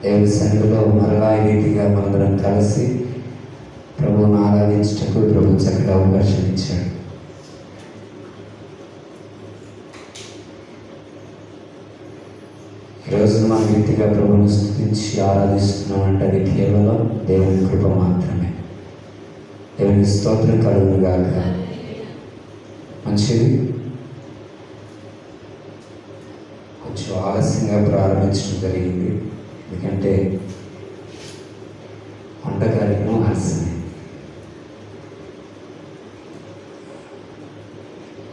దేవుని సన్నిధిలో మరలా ఈ రీతిగా మనందరం కలిసి ప్రభువును ఆరాధించటకు ప్రభు చక్కటి అవకాశం ఇచ్చాడు. ఈరోజు మనం రీతిగా ప్రభువును స్తుతించి ఆరాధిస్తున్నామంటే అది కేవలం దేవుని కృప మాత్రమే. దేవుని స్తోత్రం కలుగును గాక. మంచిది. కొంచెం ఆలస్యంగా ప్రారంభించడం జరిగింది, ఎందుకంటే వంట కార్యక్రమం ఆలస్యమే.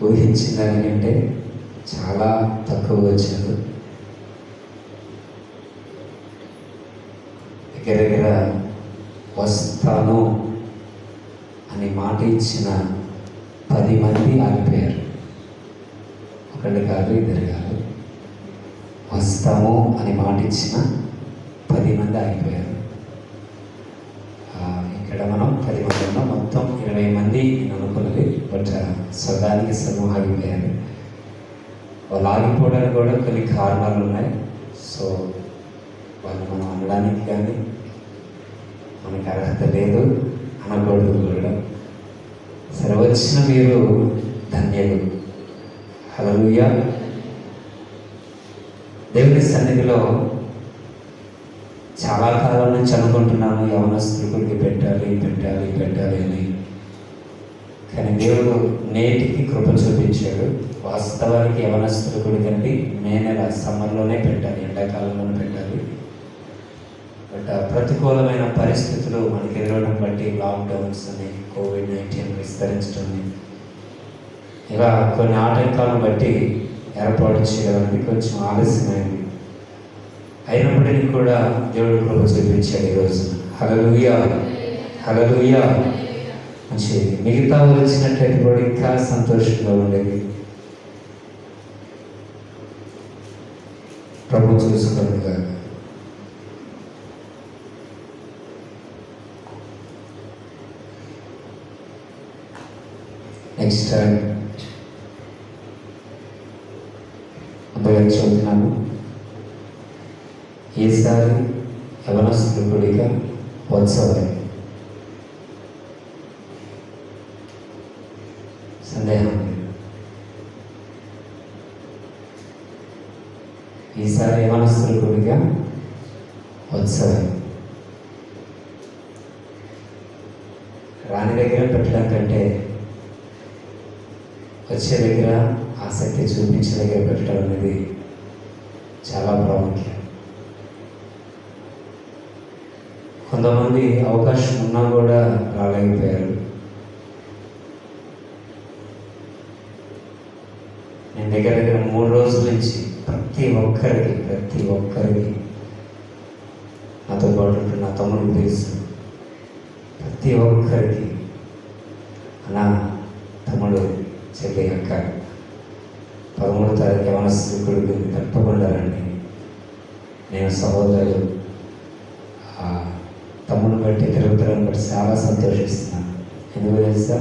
ఊహించిన దానికంటే చాలా తక్కువ వచ్చారు. దగ్గర వస్తాను అని మాట ఇచ్చిన 10 మంది ఆగిపోయారు. ఒకళ్ళు కాదు, ఇద్దరు కాదు. వస్తాము అని మాట ఇచ్చిన 10 మంది ఆగిపోయారు. ఇక్కడ మనం 10 మంది ఉన్నాం, మొత్తం 20 మంది అనుకున్నది. బట్ సగానికి సగం ఆగిపోయారు. వాళ్ళు ఆగిపోవడానికి కూడా కొన్ని కారణాలు ఉన్నాయి. సో వాళ్ళు మనం అనడానికి కానీ మనకి అర్హత లేదు, అనకూడదు కూడా. సరే, వచ్చిన మీరు ధన్యులు. హల్లెలూయా. దేవుని సన్నిధిలో చాలా కాలం నుంచి అనుకుంటున్నాను యవనస్తులకి పెట్టాలి అని. కానీ దేవుడు నేటికి కృప చూపించాడు. వాస్తవానికి యవనస్తులకి కంటే మే నెల సమ్మర్లోనే పెట్టాలి, ఎండాకాలంలోనే పెట్టాలి. బట్ ప్రతికూలమైన పరిస్థితులు మనకి ఎదురవడం బట్టి, లాక్డౌన్స్ అని, కోవిడ్-19 విస్తరించడం, ఇలా కొన్ని ఆటంకాలను బట్టి ఏర్పాటు చేయడానికి కొంచెం ఆలస్యమైంది. అయినప్పటికీ కూడా దేవుడు కృప చూపించాడు ఈరోజు. హల్లెలూయా, హల్లెలూయా. మంచిది. మిగతా వచ్చినట్లయితే కూడా ఇంకా సంతోషంగా ఉండేది. ప్రభు చూసుకోండి కాక. నెక్స్ట్ టైం చదువుతున్నాను. ఈసారి యవనస్తుల కూడిక ఉత్సవం. సందేహం లేదు. ఈసారి యవనస్తుల కూడిక ఉత్సవం. రాని దగ్గర పెట్టడం కంటే వచ్చే దగ్గర ఆసక్తి చూపించే దగ్గర పెట్టడం అనేది చాలా ప్రాముఖ్యం. కొంతమంది అవకాశం ఉన్నా కూడా రాలేకపోయారు. నేను దగ్గర 3 రోజుల నుంచి ప్రతి ఒక్కరికి నాతో పాటు నా తమ్ముడికి తెలుసు, ప్రతి ఒక్కరికి అలా తమ్ముడు చెల్లి అక్క 13వ తారీఖు యవనస్తుడు తప్పకుండా రండి. నేను సహోదరులు తమ్ముడు బట్టి తిరుగుతారని బట్టి చాలా సంతోషిస్తున్నాను. ఎందుకు తెలుసా,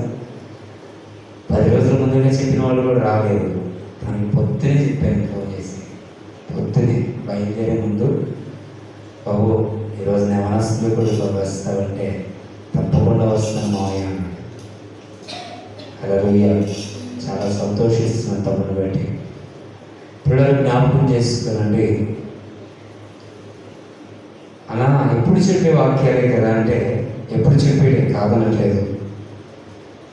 10 రోజుల ముందుగా చెప్పిన వాళ్ళు కూడా రాలేదు. కానీ పొద్దునే చెప్పాను, ఫోన్ చేసి పొద్దునే బయలుదేరే ముందు, బాబు ఈరోజు నేను యవనస్తులు కూడా వస్తావంటే తప్పకుండా వస్తాను మావయ్య అన్నాడు. హల్లెలూయా. చాలా సంతోషిస్తున్నాను తమ్ముడు బట్టి. పిల్లలు జ్ఞాపకం చేసుకోనండి. అలా ఎప్పుడు చెప్పే వాక్యాలే కదా అంటే ఎప్పుడు చెప్పేది కాదనట్లేదు.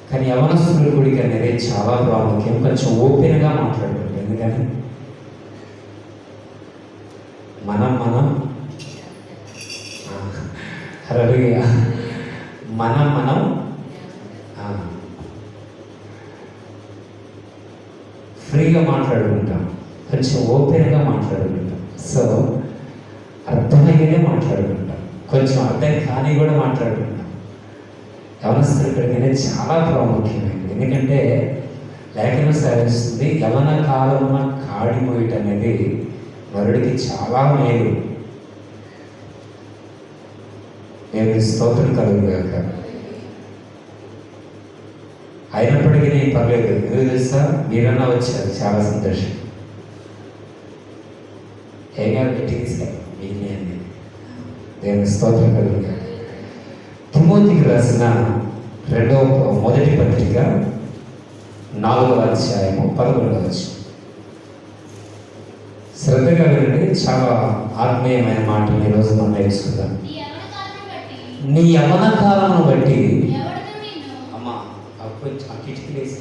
కానీ యవనస్తుల కూడిక అనేది చాలా ప్రాముఖ్యం. కొంచెం ఓపెన్గా మాట్లాడుకోండి. ఎందుకని మనం హల్లెలూయా మనం ఫ్రీగా మాట్లాడుకుంటాం, కొంచెం ఓపెన్గా మాట్లాడుకుంటాం. సో అర్థమయ్యేదే మాట్లాడుకుంటాం, కొంచెం అర్థం కానీ కూడా మాట్లాడుకుంటాం. యవనస్తుల కూడిక అనేది చాలా ప్రాముఖ్యమైనది. ఎందుకంటే లేఖనం సాధిస్తుంది, యవన కాలమున కాడి మోయట అనేది వరుడికి చాలా మేలు. దేవుని స్తోత్రం కలుగుగాక. అయినప్పటికీ నేను పర్లేదు, ఎందుకు తెలుసా, మీరన్నా వచ్చారు, చాలా సంతోషం. ఏం కాదు, గట్టి తీసుకెళ్ళి మీనే అండి. దేవుని స్తోత్రం కలుగుగా. తిమోతికి రాసిన మొదటి పత్రిక 4వ అధ్యాయము 11వ వచనం. శ్రద్ధగా వినండి, చాలా ఆత్మీయమైన మాటలు ఈరోజు మనం నేర్చుకుందాం. నీ యవన కాలమును బట్టి అమ్మా ఆ కిటికీ వేసి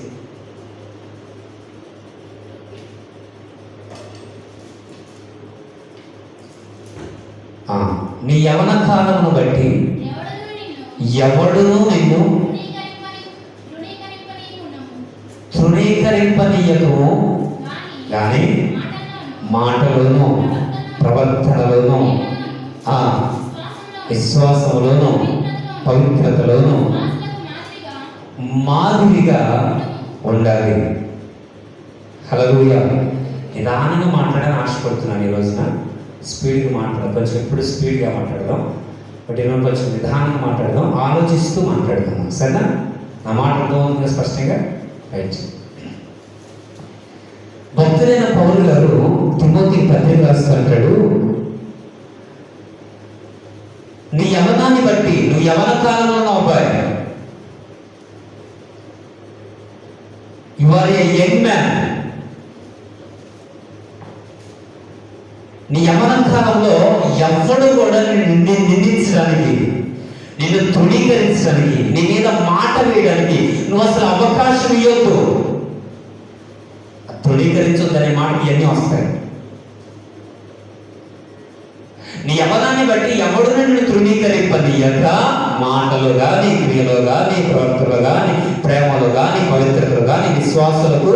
నీ యవన కాలమును బట్టి ఎవడును నిన్ను తృణీకరింపనీయకము, కానీ మాటలోను ప్రవర్తనలోను విశ్వాసములోను పవిత్రతలోను మాదిరిగా ఉండాలి. హల్లెలూయా. నిదానంగా మాట్లాడాలని ఆశపడుతున్నాను. ఈ రోజున స్పీడ్గా మాట్లాడదాం, కొంచెం ఎప్పుడు స్పీడ్గా మాట్లాడదాం, బట్ ఈరోజు కొంచెం నిదానంగా మాట్లాడదాం, ఆలోచిస్తూ మాట్లాడదాం. సరేనా? నా మాట్లాడదాం స్పష్టంగా. రైట్. భక్తులైన పౌలు గారు తిమోతికి పత్రిక రాస్తుంటాడు, నీ యవనాన్ని బట్టి, నువ్వు యవన కాలంలో ఉన్న అబ్బాయి, you are a young man. నీ యవన కాలంలో ఎవడు కూడా నిన్ను నిందించడానికి, నిన్ను తృణీకరించడానికి, నీ మీద మాట వేయడానికి నువ్వు అసలు అవకాశం ఇవ్వద్దు. తృణీకరించొద్దనే మాటకి ఇవన్నీ వస్తాయి. నీ యవనాన్ని బట్టి ఎవడు నిన్ను తృణీకరింపనీయక మాటలు కానీ, క్రియలో కానీ, ప్రవర్తనలో కానీ, ప్రేమలో కానీ, పవిత్రతలో కానీ, విశ్వాసాలకు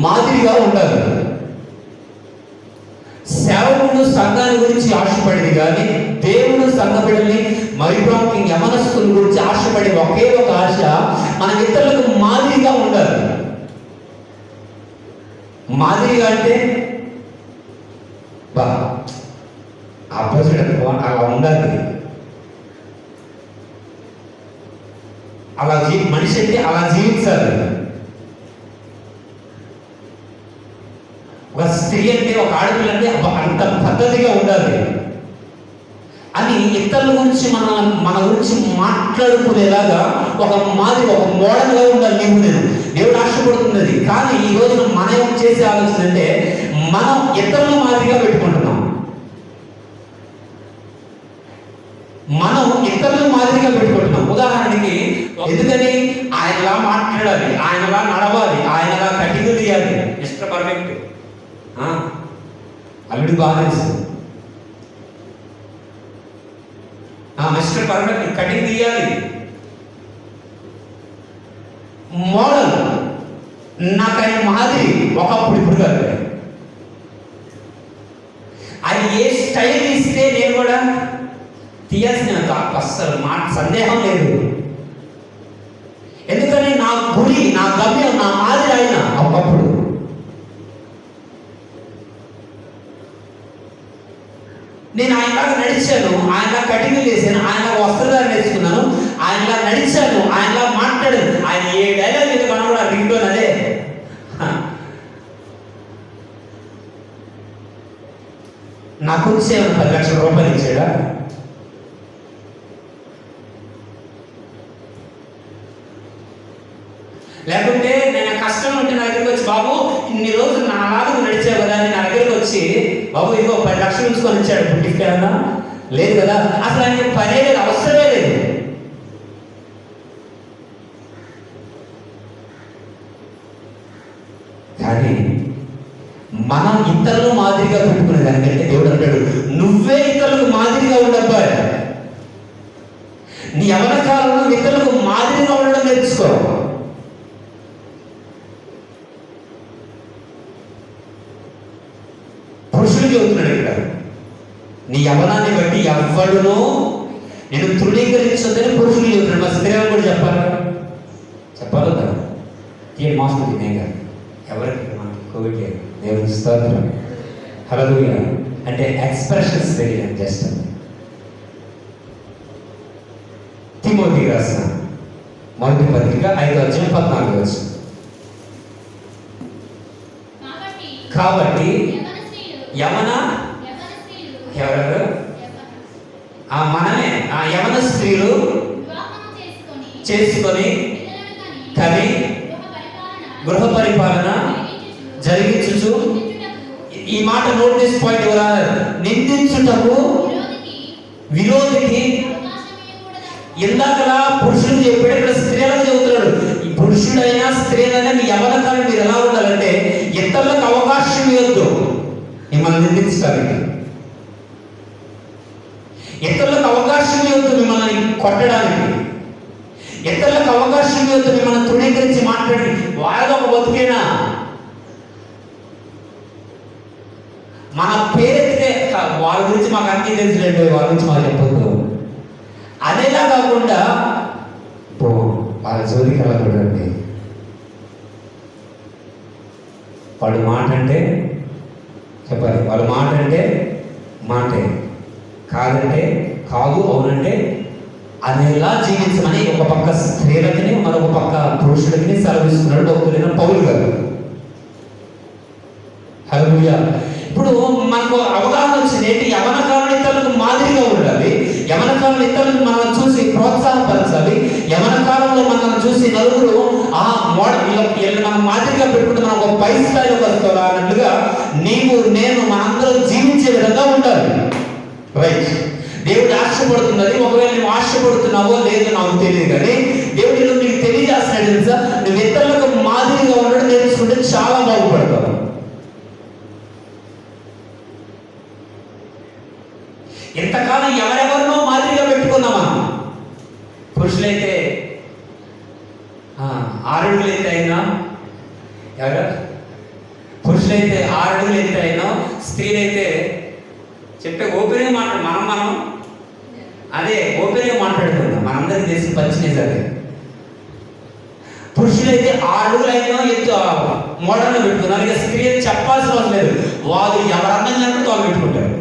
మాదిరిగా ఉండాలి. సేవకుడు సంఘాన్ని గురించి ఆశపడేది కానీ, దేవుడు సంఘ బిడ్డల్ని మరిప్రాంతి యవనస్తుల గురించి ఆశపడే ఒకే ఒక ఆశ, మన ఇతరులకు మాదిరిగా ఉండాలి. మాదిరిగా అంటే ఆపోజిట్ అలా ఉండాలి. అలా మనిషి అయితే అలా జీవించాలి. ఒక స్త్రీ అంటే, ఒక ఆడపిల్ల అంటే అంత పద్ధతిగా ఉండాలి అని ఇతరుల గురించి మన గురించి మాట్లాడుకునేలాగా ఒక మాదిరి, ఒక మోడల్గా ఉండాలి. నేను దేవుడు ఆశపడుతున్నది. కానీ ఈ రోజున మనం చేసే ఆలోచన అంటే, మనం ఇతరుల మాదిరిగా పెట్టుకుంటున్నాం. మనం ఇతరుల మాదిరిగా పెట్టుకుంటున్నాం. ఉదాహరణకి, ఎందుకని ఆయనలా మాట్లాడాలి, ఆయనలా నడవాలి, ఆయనలా కటింగ్ తీయాలి, మిస్టర్ పర్ఫెక్ట్, అల్లుడి బాగా తెలుసు, మిస్టర్ పర్ఫెక్ట్, కటింగ్ తీయాలి, మోడల్, నాకు ఆయన మాదిరి. ఒకప్పుడు, ఇప్పుడు కాదు. ఆయన ఏ స్టైల్ ఇస్తే నేను కూడా తీయాల్సిన అస్సలు సందేహం లేదు. ఎందుకని నా గురి, నా గమ్యం, నా మాదిరి ఆయన. ఒకప్పుడు నేను ఆయనలాగా నడిచాను, ఆయనలా కటింగ్ చేశాను, ఆయనలా వస్త్రధారణ నేర్చుకున్నాను, ఆయనలా నడిచాను, ఆయనలా మాట్లాడాను. ఆయన ఏ డైలాగ్ అయితే మనం కూడా రింగ్టోన్ అదే. నాకు వచ్చే 10 లక్షల రూపాయలు ఇచ్చాడా? లేకుంటే నేను కష్టం ఉంటే నా దగ్గరికి వచ్చి, బాబు ఇన్ని రోజులు నా లాగా నడిచావు కదా అని నా దగ్గరికి వచ్చి, బాబు ఇదిగో 10 లక్షలు ఉంచుకొని ఇచ్చాడు గిఫ్ట్ ఏమన్నా? లేదు కదా. అసలు ఆయన పనే లేదు, అవసరమే లేదు. కానీ మనం ఇతరులు మాదిరిగా పెట్టుకునే దానికంటే దేవుడు అంటాడు, నువ్వే ఇతరులకు మాదిరిగా ఉండబ్బాయి. నీ యవన కాలంలో ఇతరులకు మాదిరిగా ఉండడం నేర్చుకో. పురుషులు చెబుతున్నాడు ఇక్కడ, నీ యవనాన్ని బట్టి ఎవ్వడునో నేను తృణీకరించొద్దని పురుషులు చెబుతున్నాడు. మా స్త్రీలను కూడా చెప్పాలి కదా. తీయండి మాస్టర్, తినేగా ఎవరికి మనకి కోవిడ్ లేదు. దేవుని స్తోత్రం. హల్లెలూయా. అంటే ఎక్స్ప్రెషన్స్ తెలియదు. జస్ట్ తిమోతికి రాసిన మొదటి పత్రిక 5వ అధ్యాయం 14వ వచనం. కాబట్టి యవన ఎవరెవరు మనమే ఆ యవన స్త్రీలు వివాహము చేసుకొని పిల్లలను కని గృహ పరిపాలన జరిగించుచు. ఈ మాట నోటీస్ పాయింట్ ఎవరు? నిందించుటకు విరోధికి. ఇందాకలా పురుషుడు చెప్పాడు, ఇక్కడ స్త్రీలకు చెబుతున్నాడు. ఈ పురుషుడైనా స్త్రీలైనా మీ యవన కాలం మీరు ఎలా ఉండాలంటే ఇతరులకు అవకాశం ఇవ్వద్దు మిమ్మల్ని నిందించడానికి. ఇతరులకు అవకాశం ఇవ్వద్దు మిమ్మల్ని కొట్టడానికి. ఇతరులకు అవకాశం ఇవ్వద్దు మిమ్మల్ని తృణీకరించి మాట్లాడి వాళ్ళతో ఒక బతుకేనా మన పేరెత్తితే వాళ్ళ గురించి మాకు అన్నీ తెలుసులేండి, వాళ్ళ గురించి మాకు చెప్పొద్దు అదేలా కాకుండా వాళ్ళ జోలికి వెళ్ళకూడదండి. వాడు మాట అంటే చెప్పాలి, వాళ్ళ మాట అంటే మాటే, కాదంటే కాదు, అవునంటే అనేలా జీవించమని ఒక పక్క స్త్రీలకి మరొక పక్క పురుషులకి సెలవిస్తున్నాడు భక్తులైన పౌలు గారు. హల్లెలూయా. ఇప్పుడు మనకు అవగాహన వచ్చింది ఏంటి? యవన కాలం ఇతరులకు మాదిరిగా ఉండాలి. యవన కాలం ఇతరులకు మనం చూసి ప్రోత్సాహపరచాలి. యవన కాలంలో మనం చూసి నలుగురు ఆ మోడల్ మనం మాదిరిగా పెట్టుకుంటే మనం ఒక పై స్థాయిలోకి వస్తాం అన్నట్లుగా నీవు నేను మనందరం జీవించే విధంగా ఉండాలి. రైట్. దేవుడు ఆశపడుతున్నది. ఒకవేళ నువ్వు ఆశపడుతున్నావో లేదో నాకు తెలియదు, కానీ దేవుడు నీకు తెలియజేస్తున్నాడు తెలుసా, నువ్వు ఇతరులకు మాదిరిగా ఉండడం నేర్చుకుంటే చాలా బాగుపడతావు. ఇంతకాలం ఎవరెవరినో మాదిరిగా పెట్టుకున్నామా? పురుషులైతే 6 అడుగులు ఎత్తు అయినా, పురుషులైతే 6 అడుగులు ఎత్తు అయినా, స్త్రీలైతే చెప్పే ఓపెన్గా మనం అదే ఓపెన్గా మాట్లాడుకుందాం. మనందరికీ తెలిసి పచ్చినేది అదే. పురుషులైతే 6 అడుగులైనా ఎత్తు మోడల్లో పెట్టుకున్నారు. ఇక స్త్రీ చెప్పాల్సిన అవసరం లేదు, వాళ్ళు ఎవరు అందంగా వాళ్ళు పెట్టుకుంటారు.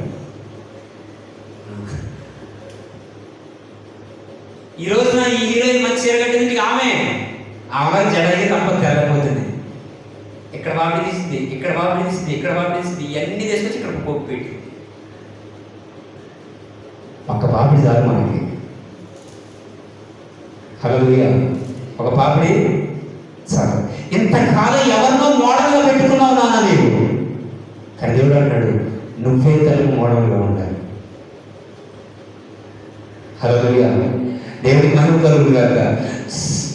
ఈ రోజున ఈ హీరోయిన్ మంచి చీరగట్టింది, ఆమె జడకి తప్ప తెల్లపోతుంది. ఇక్కడ బాబు తీసింది, ఇక్కడ బాబు తీసింది, ఇక్కడ బాబు తీసింది, ఇవన్నీ తీసుకొచ్చి ఇక్కడ పోపు పెట్టి ఒక పాపిడి చాలు మనకి. హల్లెలూయా. ఒక పాపిడి చాలు. ఇంతకాలం ఎవరినో మోడల్గా పెట్టుకున్నావు నాన్న నీవు, కానీ దేవుడు అంటాడు నువ్వే తల్లి మోడల్గా ఉండాలి. హల్లెలూయా. దేవుడికి మహిమ కలుగును గాక.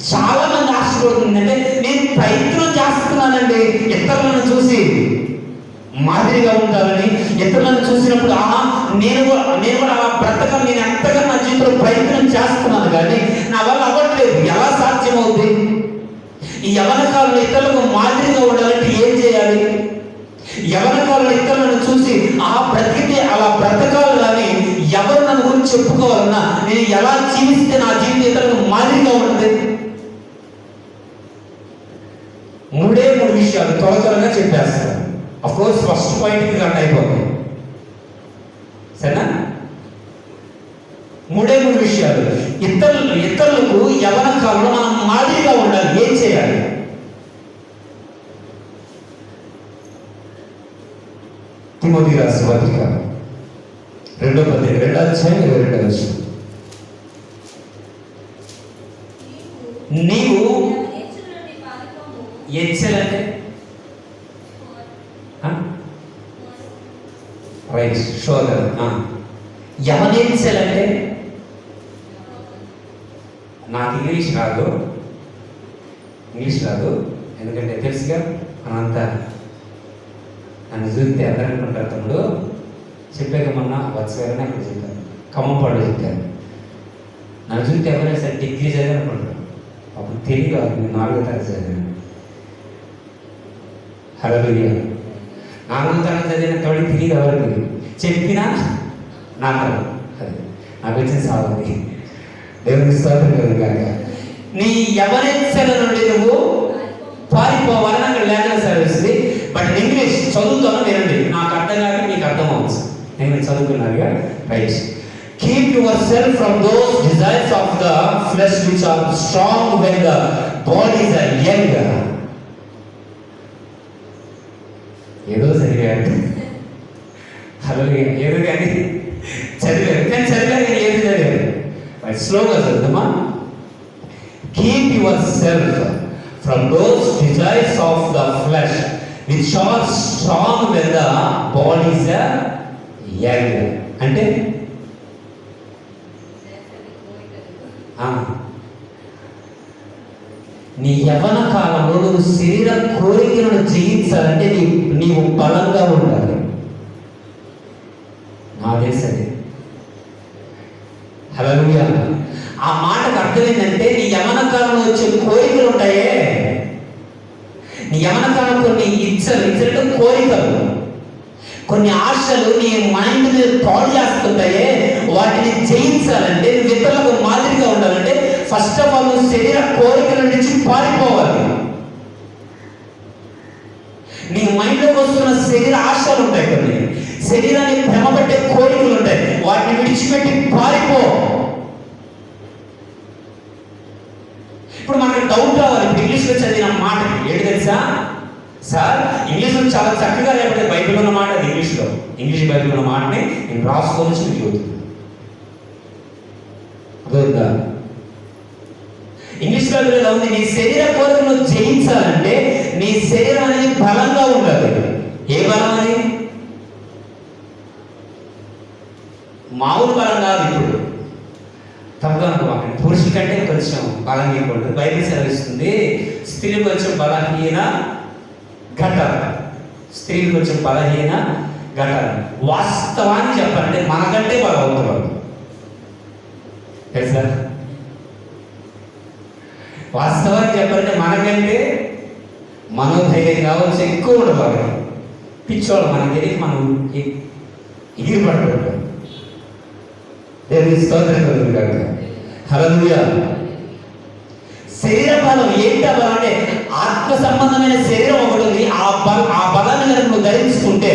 చాలా మంది ఆశపడుతుందంటే నేను ప్రయత్నం చేస్తున్నానండి ఇతరులను చూసి మాదిరిగా ఉండాలని. ఇతరులను చూసినప్పుడు నేను కూడా అలా బ్రతకాలి, నేను ఎంతగా నా జీవితంలో ప్రయత్నం చేస్తున్నాను, కానీ నా వల్ల అవ్వట్లేదు. ఎలా సాధ్యమవుతుంది? ఈ యవన కాలంలో ఇతరులకు మాదిరిగా ఉండాలంటే ఏం చేయాలి? యవన కాలంలో ఇతరులను చూసి బ్రతికితే అలా బ్రతకాలి, కానీ ఎవరు నన్ను గురించి చెప్పుకోవాలన్నా నేను ఎలా జీవిస్తే నా జీవితం ఇతరులకు మాదిరిగా ఉంటుంది? 3 విషయాలు త్వరగా చెప్పేస్తాను. అఫ్కోర్స్ ఫస్ట్ పాయింట్కి గంట అయిపోతుంది, సరేనా? 3 విషయాలు. ఇతరులకు యవన కాలంలో మనం మాదిరిగా ఉండాలి. ఏం చేయాలి? తిమోతి రాసిన పత్రిక 2వ అధ్యాయం 2వ అధ్యాయం 22వ వచనం. నీవు ఎచ్చలంటే రైట్ షోదర్. యవనేచ్చలంటే నాకు ఇంగ్లీష్ రాదు ఎందుకంటే తెలుసుగా మనంతా నన్ను చూస్తే అందరూ అనుకుంటారు తమ్ముడు చెప్పాక మొన్న వచ్చారని అక్కడ చెప్పాను, ఖమ్మంపాడులో చెప్పాను. నన్ను చూస్తే ఎవరైనా సరే డిగ్రీ చదివి అనుకుంటారు. అప్పుడు తెలియదు, నేను 4వ తరగతి చదివాను. హల్లెలూయా. 4వ తరగతి చదివిన తోడికి తెలియదు ఎవరికి చెప్పినా నాకు అది నాకు వచ్చిన సాగుంది. దేవునికి స్తోత్రం కలుగుగాక. నీ ఎవరెచ్చల నుండి నువ్వు పారిపోవాలని అక్కడ లేఖనం సెలవిస్తుంది. బట్ ఇంగ్లీష్ చదువుతాను వినండి, నాకు అర్థం కాక మీకు అర్థం అవచ్చు. నేను చదువుకున్నారుగా. Right. Keep yourself from those desires of the flesh which are strong when the bodies are young. ఏదో చదివాడు. హలో ఏదో కానీ చదివాను, కానీ చదివాను రైట్, స్లోగా చదువుదామా. Keep yourself from those desires of the flesh which are strong when the body is young. అంటే నీ యవ్వన కాలంలో నువ్వు శరీర కోరికలను జయించాలంటే నీవు బలంగా ఉండాలి. నాదే సరే. హల్లెలూయా. ఆ మాటకు అర్థం ఏంటంటే నీ యవ్వన కాలంలో వచ్చే కోరికలు ఉంటాయే, నీ యవ్వన కాలం కొన్ని ఇచ్చలు కోరికలు, కొన్ని ఆశలు నీ మైండ్ మీద పాడు చేస్తుంటాయే, వాటిని జయించాలంటే నువ్వు ఇతరులకు మాదిరిగా ఉండాలంటే ఫస్ట్ ఆఫ్ ఆల్ నువ్వు శరీర కోరికల నుంచి పారిపోవాలి. నీ మైండ్లోకి వస్తున్న శరీర ఆశలు ఉంటాయి, కొన్ని శరీరాన్ని భ్రమపట్టే కోరికలు ఉంటాయి, వాటిని విడిచిపెట్టి పారిపో. ఇప్పుడు మనకి డౌట్ రావాలి, ఇప్పుడు ఇంగ్లీష్లో చదివిన మాటకి ఏంటి తెలుసా? సార్ ఇంగ్లీష్లో చాలా చక్కగా లేకపోతే బైబిల్ ఉన్న మాట, అది ఇంగ్లీష్ బైబిల్ ఉన్న మాటని నేను రాసుకోవచ్చు మీకు అవుతుంది. అర్థమైందా? ఇంగ్లీష్ బైబిల్ ఎలా ఉంది? నీ శరీర కోరికలను జయించాలంటే నీ శరీరం అనేది బలంగా ఉండాలి. ఏ బలం అది? మామూలు బలం కాదు. ఇప్పుడు తప్పగా అనుకోవాలి, పురుషుల కంటే కొంచెం బలం ఎక్కువ. బైబిల్ సెలవిస్తుంది స్త్రీలు కొంచెం బలహీన ఘటాలు, స్త్రీలు కొంచెం బలహీన ఘటాలు. వాస్తవాన్ని చెప్పాలంటే మనకంటే బలవంతులు తెలుసా? వాస్తవాన్ని చెప్పాలంటే మనకంటే మనోధైర్యం కావచ్చు ఎక్కువ ఉండదు. పిచ్చోళ్ళు మనకి తెలియక మనం ఎగిరి పడుతుంటాం. దేవుని స్తోత్రం కలుగును గాక. హల్లెలూయా. శరీర బలం ఏంటా బలం అంటే ఆత్మ సంబంధమైన శరీరం ఒకటి ఉంది. ఆ బలాన్ని కనుక నువ్వు ధరించుకుంటే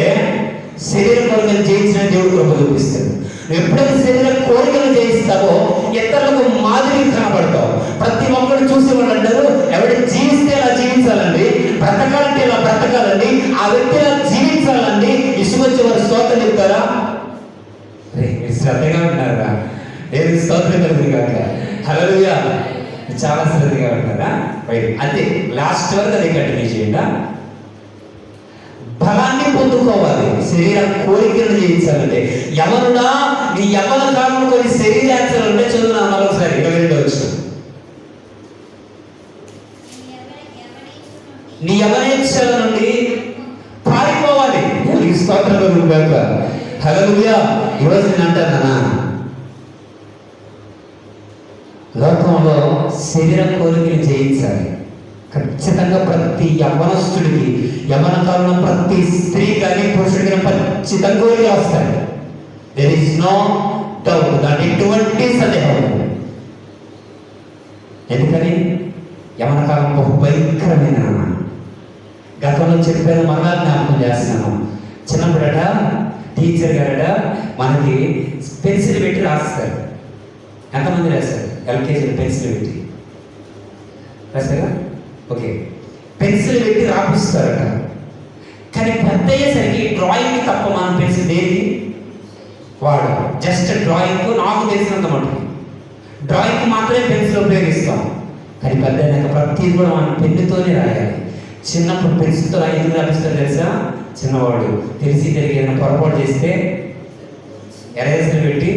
శరీర కోరికలు జయించిన దేవుడు కృప చూపిస్తాడు. ఎప్పుడైతే శరీర కోరికలు జయిస్తావో ఇతరులకు మాదిరి కనబడతావు. ప్రతి ఒక్కరు చూసి వాళ్ళు అంటారు, ఎవరి జీవిస్తే ఇలా జీవించాలండి, బ్రతకాలంటే ఇలా బ్రతకాలండి, ఆ వ్యక్తి ఇలా జీవించాలండి. ఇసుకొచ్చి వారు స్తోత్రం చెప్తారా? శ్రద్ధగా ఉంటారా? ఏది స్తోత్రం కలుగుతుంది కాక. హల్లెలూయా. చాలా శ్రద్ధగా ఉంటారా? అంతే, లాస్ట్ వరకు అది కంటిన్యూ చేయండి. బలాన్ని పొందుకోవాలి, శరీర కోరికలను జయించాలంటే. ఎవరుడా నీ యవ్వన కాలంలో కొన్ని శరీరాచరణ ఉంటే చదువునా మరొకసారి 22 వచ్చు. నీ యవ్వనేచ్ఛల నుండి పారిపోవాలి. స్తోత్రం కలుగును గాక. హల్లెలూయా. ఈరోజు నేను అంటానా, లోకంలో శరీర కోరికలు జయించాలి. ఖచ్చితంగా ప్రతి యవ్వనస్తుడికి, యవ్వన కాలంలో ప్రతి స్త్రీ కానీ పురుషుడికి ఖచ్చితంగా కోరికలు వస్తాయి. దేర్ ఇస్ నో డౌట్, దాని ఎటువంటి సందేహం. ఎందుకని? యవ్వన కాలం బహు భయంకరమైన. గతంలో చెప్పాను, మరలా జ్ఞాపకం చేస్తున్నాను. చిన్నప్పుడట టీచర్ గారట మనకి పెన్సిల్ పెట్టి రాస్తారు. ఎంతమంది రాస్తారు? ఎల్కేజీలో పెన్సిల్ పెట్టి రాస్తారా? ఓకే, పెన్సిల్ పెట్టి రాపిస్తారట. కానీ పెద్ద అయ్యేసరికి డ్రాయింగ్ తప్ప మనం పెన్సిల్ దేనికి వాడు, జస్ట్ డ్రాయింగ్ నాకు తెలిసినంత మటుకు డ్రాయింగ్ మాత్రమే పెన్సిల్ ఉపయోగిస్తాం. కానీ పెద్ద అయినాక ప్రతిదీ కూడా మనం పెన్నుతోనే రాయాలి. చిన్నప్పుడు పెన్సిల్తో ఎందుకు రాపిస్తారు తెలుసా? చిన్నవాడు తెలిసి తిరిగి ఏదైనా పొరపాటు చేస్తే ఎరేజర్ పెట్టి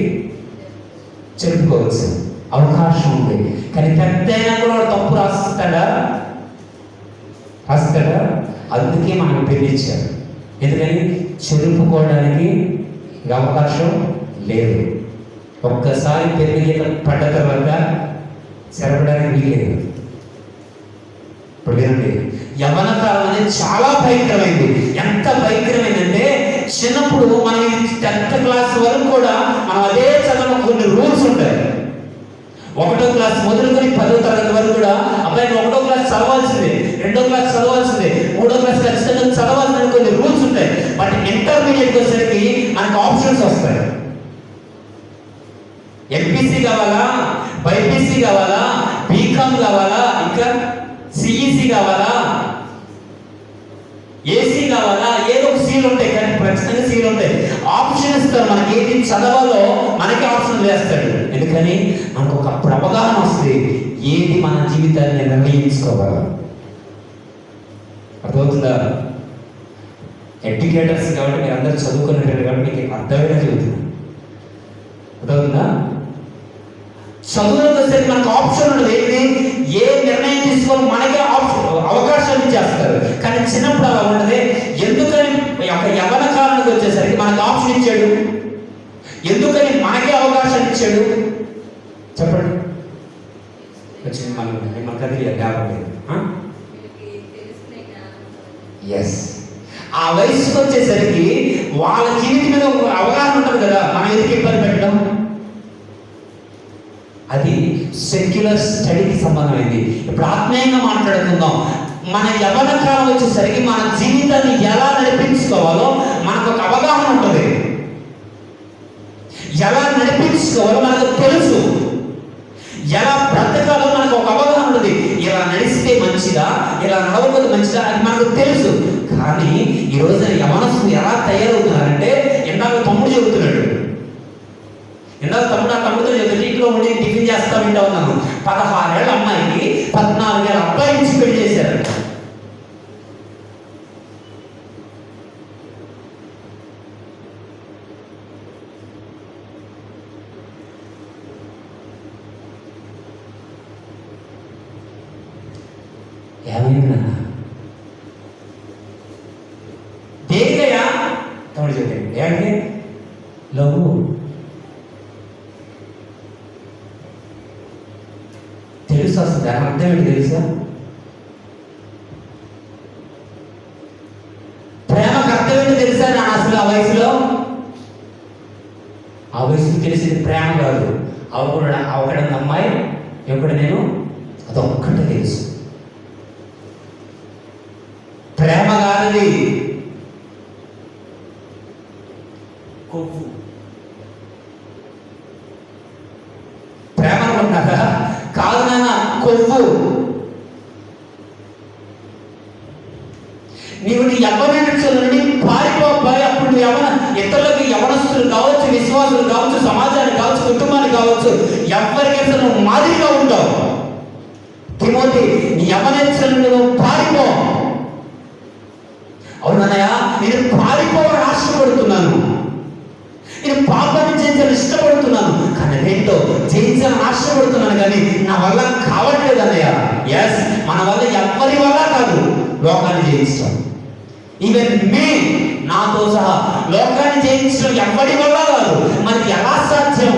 చెప్పుకోవచ్చు, అవకాశం ఉంది. కానీ పెద్ద అయినా కూడా వాడు తప్పు రాస్తాడా? అందుకే మనకు పెళ్లి ఇచ్చారు. ఎందుకని? చెరుపుకోవడానికి అవకాశం లేదు. ఒక్కసారి పెళ్లి గీత పడ్డ తర్వాత చెరపడానికి వీలేదు. ఇప్పుడు వినండి, యవ్వన కాలం అనేది చాలా భయంకరమైంది. ఎంత భయంకరమైందంటే చిన్నప్పుడు మనం 10th క్లాస్ వరకు కూడా మనం అదే చదువు, కొన్ని రూల్స్ ఉంటాయి. 1వ క్లాస్ మొదలుకొని 10వ తరగతి వరకు కూడా అబ్బాయి 1వ క్లాస్ చదవాల్సిందే, 2వ క్లాస్ చదవాల్సిందే, 3వ క్లాస్ ఖచ్చితంగా చదవాల్సిన కొన్ని రూల్స్ ఉంటాయి. బట్ ఇంటర్మీడియట్కి వచ్చేసరికి మనకు ఆప్షన్స్ వస్తాయి. ఎంపీసీ కావాలా, బైపీసీ కావాలా, బీకామ్ కావాలా, ఇంకా సిఈసి కావాలా, ఏసీ కావాలా, ఏదో ఒక సీలు ఉంటాయి. కానీ ఖచ్చితంగా సీలు ఉంటాయి. ఆప్షన్ ఇస్తాడు. మనకి ఏది చదవాలో మనకి ఆప్షన్ వేస్తాడు. ఎందుకని మనకు ఒక అవగాహన వస్తుంది, ఏది మన జీవితాన్ని నిర్ణయించుకోవాలి. అర్థమవుతుందా? ఎడ్యుకేటర్స్ కాబట్టి మీరు అందరూ చదువుకున్నట్టు కాబట్టి మీకు అర్థమైనా చెబుతున్నాను. అర్థమవుతుందా? చదువులకు వస్తే మనకు ఆప్షన్ ఉండదు. ఏంటి, ఏ నిర్ణయం తీసుకోవాలి మనకే అవకాశాలు ఇచ్చేస్తారు. కానీ చిన్నప్పుడు అలా ఉండదు. ఎందుకని ఒక యవ్వన కాలానికి వచ్చేసరికి మనకు ఆప్షన్ ఇచ్చాడు? ఎందుకని మనకే అవకాశాలు ఇచ్చాడు చెప్పండి. వచ్చింది మనకు అది జ్ఞాపకం. ఎస్, ఆ వయసుకు వచ్చేసరికి వాళ్ళ జీవితం మీద ఒక అవగాహన ఉంటుంది కదా, మనం ఎందుకు ఇబ్బంది పెట్టడం. అది సెక్యులర్ స్టడీకి సంబంధమైంది. ఇప్పుడు ఆత్మీయంగా మాట్లాడుకుందాం. మన యవ్వన కాలం వచ్చేసరికి మన జీవితాన్ని ఎలా నడిపించుకోవాలో మనకు ఒక అవగాహన ఉంటుంది. ఎలా నడిపించుకోవాలో మనకు తెలుసు. ఎలా బ్రతకాలో మనకు ఒక అవగాహన ఉంటుంది. ఇలా నడిస్తే మంచిదా, ఇలా నడవకపోతే మంచిదా అది మనకు తెలుసు. కానీ ఈ రోజున యవనస్తులు ఎలా తయారవుతున్నారంటే, ఎందాక తమ్ముడు చెబుతున్నాడు, ఎందాక తమ్ముడితో చెబుతుంటే ఇంట్లో ఉండి టిఫిన్ చేస్తా వింటా ఉన్నాను. 16 ఏళ్ళ అమ్మాయికి 14 ఏళ్ళ అబ్బాయి ఇచ్చి పెళ్లి చేశారు. ఏమైందా దేనికయ్యా తమ్ముడు చెప్పాడు. ఏంటంటే లవ్. తెలుసు అసలు దాని అర్థం ఏంటి తెలుసా? ప్రేమకు అర్థం ఏంటి తెలుసా? నా అసలు ఆ వయసులో తెలిసింది ప్రేమ కాదు. ఒకడ అమ్మాయి ఎక్కడ నేను అదొక్కటే తెలుసు. ప్రేమ కాదది, కొవ్వు. ప్రేమ అనుకుంటారా? కాదు నాన్న, కొవ్వు. నీవు నీ యవ్వన నుండి పారిపోయి అప్పుడు నువ్వు ఇతరులకు యవనస్తులు కావచ్చు, విశ్వాసులు కావచ్చు, సమాజానికి కావచ్చు, కుటుంబానికి కావచ్చు, ఎవరికైతే నువ్వు మాదిరిగా ఉంటావు. తిమోతి, నీ యవ్వన నుండి పారిపో. అవునన్నయ్య, నేను పారిపోవాలని ఆశపడుతున్నాను, నేను పాపాన్ని జయించాలని ఇష్టపడుతున్నాను, కానీ రెండో జయించాలని ఆశపడుతున్నాను, కానీ నా వల్ల కావట్లేదు అన్నయ్య. ఎస్, మన వల్ల ఎవరి వల్ల కాదు లోకాన్ని జయించడం. ఈవెన్ మీ, నాతో సహా లోకాన్ని జయించడం ఎవరి వల్ల కాదు. మనకి ఎలా సాధ్యం?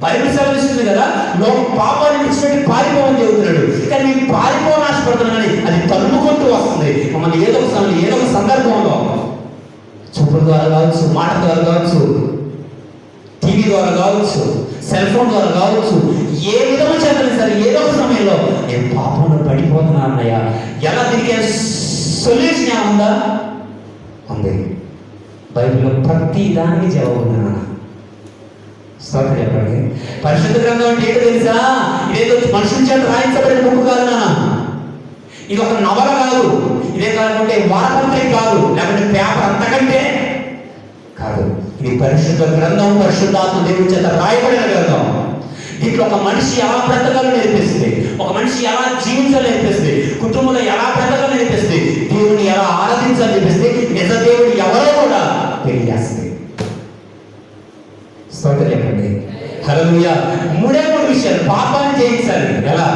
బైబిల్ సెలవిస్తుంది కదా, పాపాన్ని విడిచిపెట్టి పారిపోవని చెబుతున్నాడు. కానీ మేము పారిపోవని ఆశపడుతున్నాం, కానీ అది తన్నుకుంటూ వస్తుంది మమ్మల్ని ఏదో ఒక సమయంలో, ఏదో ఒక సందర్భంలో. చూపుల ద్వారా కావచ్చు, మాట ద్వారా కావచ్చు, టీవీ ద్వారా కావచ్చు, సెల్ ఫోన్ ద్వారా కావచ్చు, ఏ విధంగా చేయాలి సరే ఏదో ఒక సమయంలో నేను పాపంలో పడిపోతున్నాను అన్నయ్య. ఎలా తిరిగే సొల్యూషన్ ఏముందా? ఉంది. బైబిల్లో ప్రతి దానికి జవాబు ఉంది నాన్న. స్తోత్రం చెప్పండి. పరిశుద్ధ గ్రంథం అంటే ఏంటో తెలుసా? ఇదేదో మనుషుల చేత రాయించబడిన బుక్ కాదు నాన్న. ఇది ఒక నవల కాదు, ఇదే కాకుంటే వారపత్రిక కాదు, లేకపోతే పేపర్ అంతకంటే కాదు. ఇది పరిశుద్ధ గ్రంథం, పరిశుద్ధాత్మ దేవుడి చేత రాయబడిన గ్రంథం. దీంట్లో ఒక మనిషి ఎలా బ్రతకాలో నేర్పిస్తుంది, ఒక మనిషి ఎలా జీవించాలో నేర్పిస్తుంది, కుటుంబంలో ఎలా బ్రతకాలో నేర్పిస్తుంది, దేవుని ఎలా ఆరాధించాలో నేర్పిస్తుంది, నిజ దేవుడు ఎవరో కూడా తెలియజేస్తుంది. స్తోత్రం చెప్పండి. హల్లెలూయా. మూడే విషయాలు. పాపాన్ని జయించాలి. ఎలా?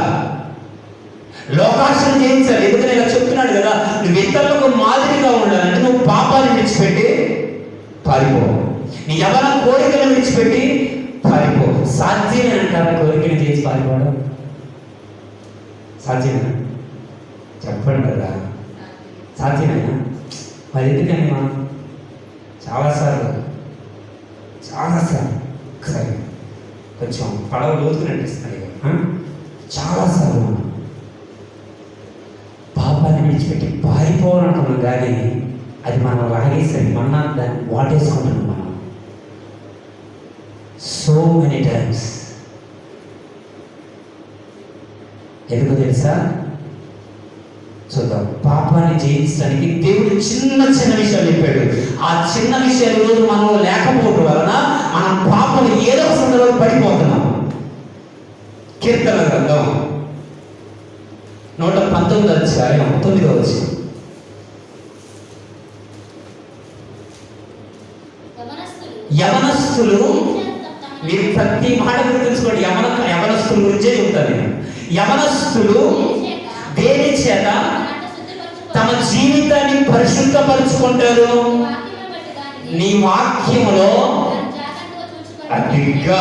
లోకాశను జయించాలి. ఎందుకంటే ఇలా చెప్తున్నాడు కదా, నువ్వు ఇతరులకు మాదిరిగా ఉండాలంటే నువ్వు పాపాన్ని విడిచిపెట్టి పారిపో. నీ యవ్వన కోరికలను విడిచిపెట్టి పారిపో. సాధ్యమే అంటారా కోరికను చేసి పారిపోవడం? సాధ్యమేనా? చెప్పండి కదా, సాధ్యమేనా? మరి ఎందుకని మనం చాలాసార్లు సరే కొంచెం పడవ లోతుకు నడిపిస్తున్నాయి కదా, చాలాసార్లు మనం పాపాన్ని విడిచిపెట్టి పారిపోవాలనుకున్నాం, కానీ అది మనం లాగేసరి మన దాన్ని వాటేసుకుంటున్నాం మనం. So many times. ఎందుకు తెలుసా? చూద్దాం. పాపాన్ని జయించడానికి దేవుడు చిన్న చిన్న విషయాలు చెప్పాడు. ఆ చిన్న విషయాలు ఈరోజు మనం లేకపోవడం వలన మనం పాపం ఏదో ఒక సందర్భంలో పడిపోతున్నాం. కీర్తన గ్రంథం 119 అధ్యాయం 9వ వచనం. యవనస్తులు, మీరు ప్రతి మాట గుర్తుంచుకోండి. యవనస్తుల గురించే చెప్తాను నేను. యవనస్తులు దేని చేత తమ జీవితాన్ని పరిశుద్ధపరుచుకుంటారు? నీ వాక్యములో అదిగా.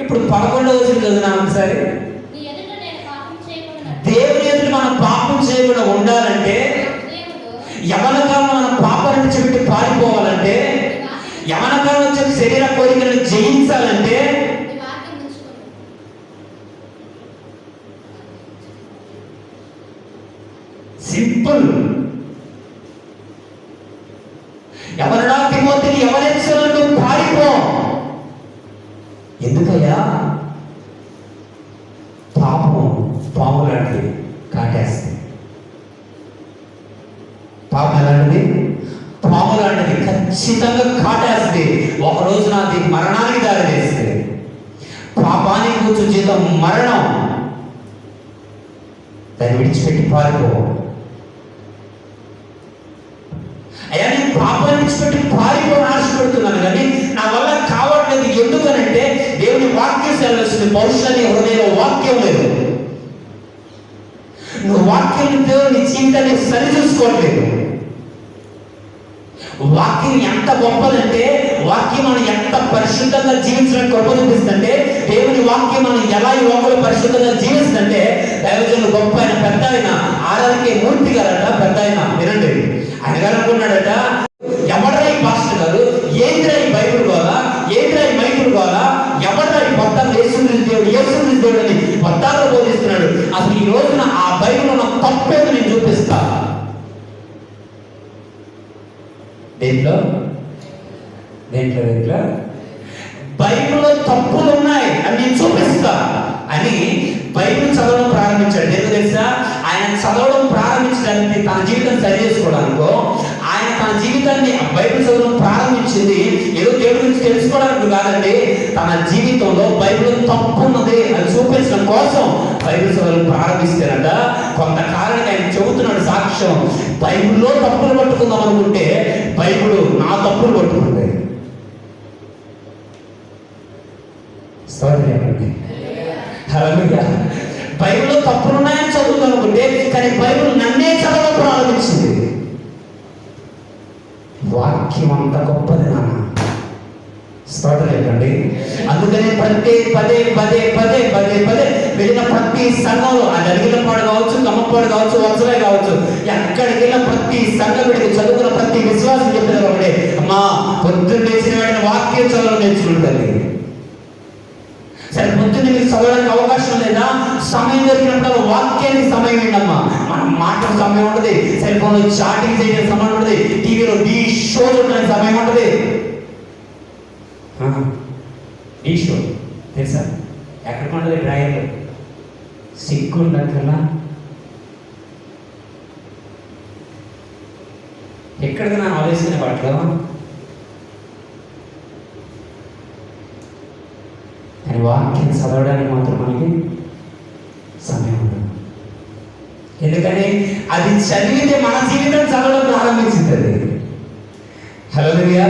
ఇప్పుడు 11వ వచనం చదువుదాం ఒకసారి. దేవుని ఎదుట మనం పాపం చేయకుండా ఉండాలంటే, యవన కాలం మనం పాపాలను విడిచిపెట్టి పారిపోవాలంటే, యవన కాలం వచ్చే శరీర కోరికలను జయించాలంటే సింపుల్. ఎవరడా తిమోతిని ఎవరెచ్చలంటూ పారిపో. ఎందుకయ్యా? పాపం పాము లాంటిది, కాటేస్తుంది. పాపం ఎలాంటిది? పాము లాంటిది, ఖచ్చితంగా కాటేస్తుంది. ఒక రోజున అది మరణానికి దారి తీస్తుంది. పాపానికి కూర్చు జీతం మరణం. దాన్ని విడిచిపెట్టి పారిపో. అయ్యా, నేను పాపాన్ని విడిచిపెట్టి పారిపోని ఆశపడుతున్నాను, కానీ నా వల్ల కావట్లేదు. ఎందుకనంటే దేవుని వాక్యం సెలవిస్తుంది. బహుశా నీ హృదయంలో వాక్యం లేదు. నువ్వు వాక్యంతో నీ జీవితాన్ని సరిచూసుకోవట్లేదు. వాక్యం ఎంత గొప్పదంటే, వాక్యం మనం ఎంత పరిశుద్ధంగా జీవించడానికి గొప్ప చూపిస్తుందంటే, దేవుని వాక్యం మనం ఎలా ఈ లోకంలో పరిశుద్ధంగా జీవిస్తుందంటే, దైవజనులు గొప్ప ఆయన పెద్ద ఆయన ఆర్ఆర్కే మూర్తి గారట. పెద్ద ఆయన వినండి, ఆయన గారు అనుకున్నాడట, ఎవడ్రా ఈ పాస్టర్ గారు, ఏంద్రా ఈ బైబుల్ కావాలా, ఏంద్రా ఈ మైకులు కావాలా, ఎవడ్రా ఈ మొత్తం యేసుక్రీస్తు దేవుడు అని మొత్తాల్లో బోధిస్తున్నాడు. అసలు ఈ రోజున ఆ బైబుల్ ఉన్న తప్పేదో నేను చూపిస్తా. దేంట్లో బైబిల్లో తప్పులు ఉన్నాయి అని నేను చూపిస్తా అని బైబిల్ చదవడం ప్రారంభించాడు. ఎందుకు తెలుసా? ఆయన చదవడం ప్రారంభించడానికి, తన జీవితం సరి చేసుకోవడానికో, ఆయన తన జీవితాన్ని బైబిల్ చదవడం ప్రారంభించింది ఏదో దేవుడి గురించి తెలుసుకోవడానికి కాదండి. తన జీవితంలో బైబిల్ తప్పు ఉన్నది అని చూపించడం కోసం బైబిల్ చదవడం ప్రారంభిస్తారట. కొంతకాలానికి ఆయన చెబుతున్నాడు సాక్ష్యం, బైబిల్లో తప్పులు పట్టుకుందాం అనుకుంటే బైబిల్ నా తప్పులు పట్టుకుంది. బైబిల్లో తప్పులు ఉన్నాయని చదువుతాం అనుకుంటే, కానీ బైబిల్ నన్నే చదవడం ప్రారంభించింది. వాక్యం అంత గొప్పది నాన్న. స్తోత్రం. అందుకనే పదే వెళ్ళిన ప్రతి సంఘంలో, అది అడిగినపాడు కావచ్చు, కమ్మపాడు కావచ్చు, వత్సలే కావచ్చు, ఎక్కడికి వెళ్ళిన ప్రతి సంఘకుడికి, చదువుకున్న ప్రతి విశ్వాసం చెప్పిన ఒకటే, అమ్మా పొద్దున్న లేచిన వాడిని వాక్యం చదవడం నేర్చుకుంటుంది. సరే, పొద్దున్న మీకు చదవడానికి అవకాశం లేదా? సమయం దొరికినప్పుడు వాక్యానికి సమయం ఏంటమ్మా. మనం మాటల సమయం ఉంటుంది, సెల్ ఫోన్ లో చాటింగ్ చేయడానికి సమయం ఉంటుంది, టీవీలో డి షో చూడడానికి సమయం ఉంటుంది. డి షో తెలుసా? ఎక్కడ ఉండదు డ్రాయర్లు, సిగ్గు ఉండక్కల్లా. ఎక్కడికి నా ఆలోచన పట్ల కానీ వాక్యం చదవడానికి మాత్రం మనకి సమయం ఉండదు. ఎందుకని అది చదివితే మన జీవితం చదవడం ప్రారంభించింది. హల్లెలూయా.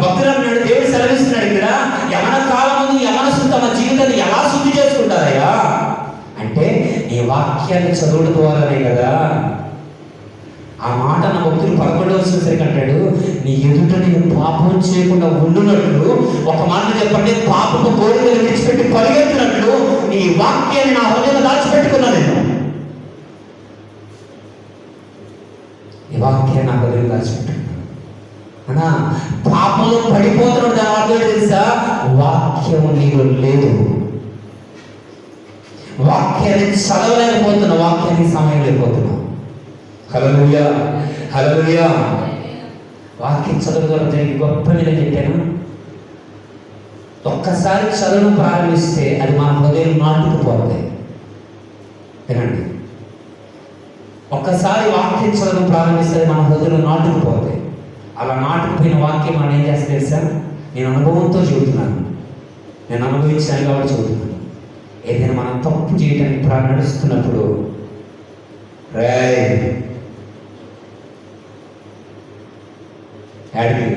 భక్తులు దేవుడు సెలవిస్తున్నాడు ఇక్కడ, యవన కాలం ముందు యవనస్తులు తమ జీవితాన్ని ఎలా శుద్ధి చేసుకుంటారయ్యా అంటే నీ వాక్యాన్ని చదవడం ద్వారానే కదా. ఆ మాట నా భక్తులు 11వ వచనం అంటాడు, నీ ఎదుట నేను పాపం చేయకుండా ఉండునట్లు, ఒక మాట చెప్పండి, పాపము కోరికలు విడిచిపెట్టి పరిగెత్తినట్లు నీ వాక్యాన్ని నా హృదయంలో దాచిపెట్టుకున్నా. నేను నీ వాక్యాన్ని నా హృదయంలో దాచిపెట్టుకున్నా. అన్నా పాపంలో పడిపోతున్నాడు. దాని అర్థం తెలుసా? వాక్యం నీలో లేదు. వాక్యాన్ని చదవలేకపోతున్నా, వాక్యానికి సమయం లేకపోతున్నా. హల్లెలూయా. వాక్యం చదవడం జరిగి గొప్ప మీద చెప్పాను. ఒక్కసారి చదవడం ప్రారంభిస్తే అది మన హృదయం నాటుకుపోతుంది. వినండి, ఒక్కసారి వాక్యం చదవడం ప్రారంభిస్తే మన హృదయంలో నాటుకుపోతాయి. అలా నాటుకుపోయిన వాక్యం మనం ఏం చేస్తే తెలుసా? నేను అనుభవంతో చెబుతున్నాను, నేను అనుభవించాను కాబట్టి చెబుతున్నాను. ఏదైనా మనం తప్పు చేయడానికి నడుస్తున్నప్పుడు యాడికి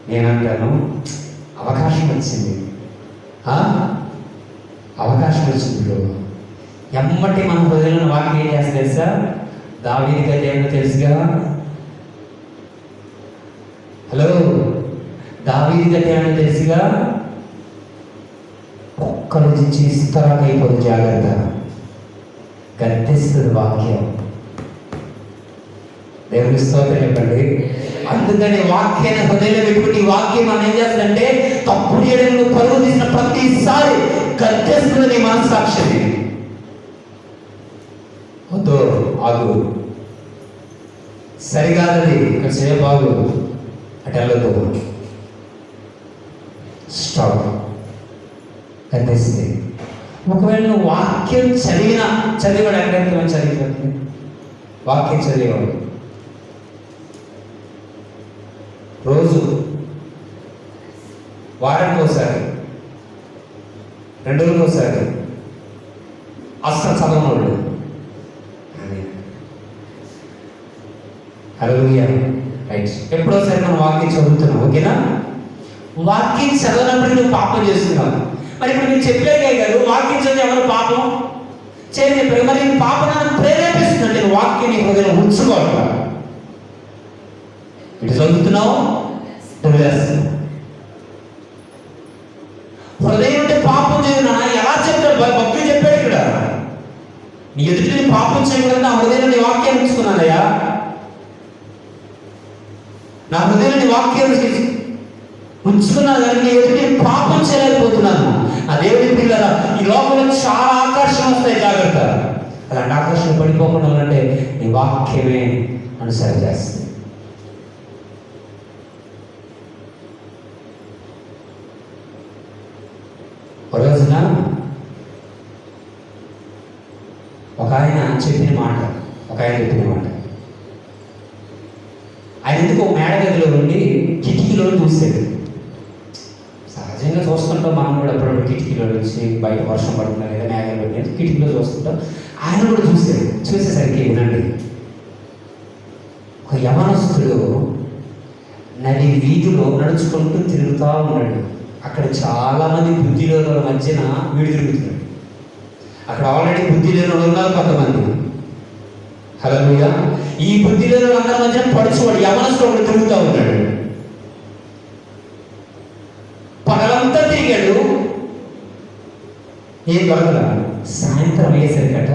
నేనంటాను, అవకాశం వచ్చింది, అవకాశం వచ్చింది బ్రో. ఎమ్మటి మన హృదయంలో వాక్యం ఏం చేస్తే తెలుసా? దావీదు గతి ఏమో తెలుసుగా. హలో, దావీదు గతి ఏమో తెలుసుగా. ఒక్కరు నుంచి ఇస్తరాగా అయిపోతుంది, జాగ్రత్త. గద్దెస్తుంది వాక్యం. దేవుని స్తోత్రం చెప్పండి. అందుకని వాక్యాన్ని హృదయంలో పెట్టుకుని ఈ వాక్యం మనం ఏం చేస్తుందంటే తప్పు చేయడంలో పరుగు తీసిన ప్రతిసారి గద్దెస్తుంది నీ మనస్సాక్షిని. వద్దు, ఆగు, సరికాదది, ఇక్కడ చేయబాగు, అటు వెళ్ళదు, స్టాప్, గద్దెస్తుంది. ఒకవేళ నువ్వు వాక్యం చదివాడు ఎక్కడైతే చదివిపోతుంది, వాక్యం చదివేవాడు రోజు వారానికి ఒకసారి, 2 రోజులకు ఒకసారి అస్సలు చదవనోళ్ళు. హల్లెలూయా. రైట్, ఎప్పుడోసారి మనం వాక్యం చదువుతున్నాం, ఓకేనా? వాక్యం చదవనప్పుడు నువ్వు పాపం చేస్తున్నావు. మరి ఇప్పుడు నేను చెప్పలేకే కాదు, వాక్యం చదివి ఎవరు పాపం చేయని చెప్పారు. మరి నేను పాపనాన్ని ప్రేరేపిస్తున్నాను. నేను వాక్యం నీ హృదయంలో ఉంచుకోవాలి. ఇటు చదువుతున్నావు, హృదయం అంటే పాపం చేయనా? ఎలా చెప్తాడు? భక్తులు చెప్పాడు ఇక్కడ, నీ ఎదుటి నేను పాపం చేయకూడదు, నా హృదయంలో నీ వాక్యాన్ని ఉంచుకున్నానయ్యా, నా హృదయంలో నీ వాక్యాన్ని ఉంచుకున్నాను, కానీ నీ ఎదుటి నేను పాపం చేయలేకపోతున్నాను. ఆ దేవుడి పిల్లల ఈ లోకంలో చాలా ఆకర్షణ వస్తాయి, జాగ్రత్త. అలాంటి ఆకర్షణ పడిపోకుండా అంటే నీ వాక్యమే అనుసరణ చేస్తుంది. ఒక రోజున ఒక ఆయన చెప్పిన మాట, ఆయన ఎందుకు మేడ గదిలో ఉండి కిటికీలో చూసేది. సహజంగా చూస్తుంటాం మనం కూడా, అప్పుడప్పుడు కిటికీలో నుంచి బయట వర్షం పడుతున్నా లేదా మేఘాలు పడినది కిటికీలో చూస్తుంటాం. ఆయన కూడా చూసేసరికి వినండి, ఒక యవనస్తుడు నది వీధిలో నడుచుకుంటూ తిరుగుతూ ఉన్నాడు. అక్కడ చాలామంది బుద్ధి లేని మధ్యన వీడు తిరుగుతున్నాడు. అక్కడ ఆల్రెడీ బుద్ధి లేని ఉన్నారు కొంతమంది. హల్లెలూయా. ఈ బుద్ధి లేని అందరి మధ్యన పడుచువాడు యవనస్తుడు తిరుగుతూ ఉన్నాడు. పగలంతా తిరిగాడు, ఏం దొరకదా. సాయంత్రం అయ్యేసరికట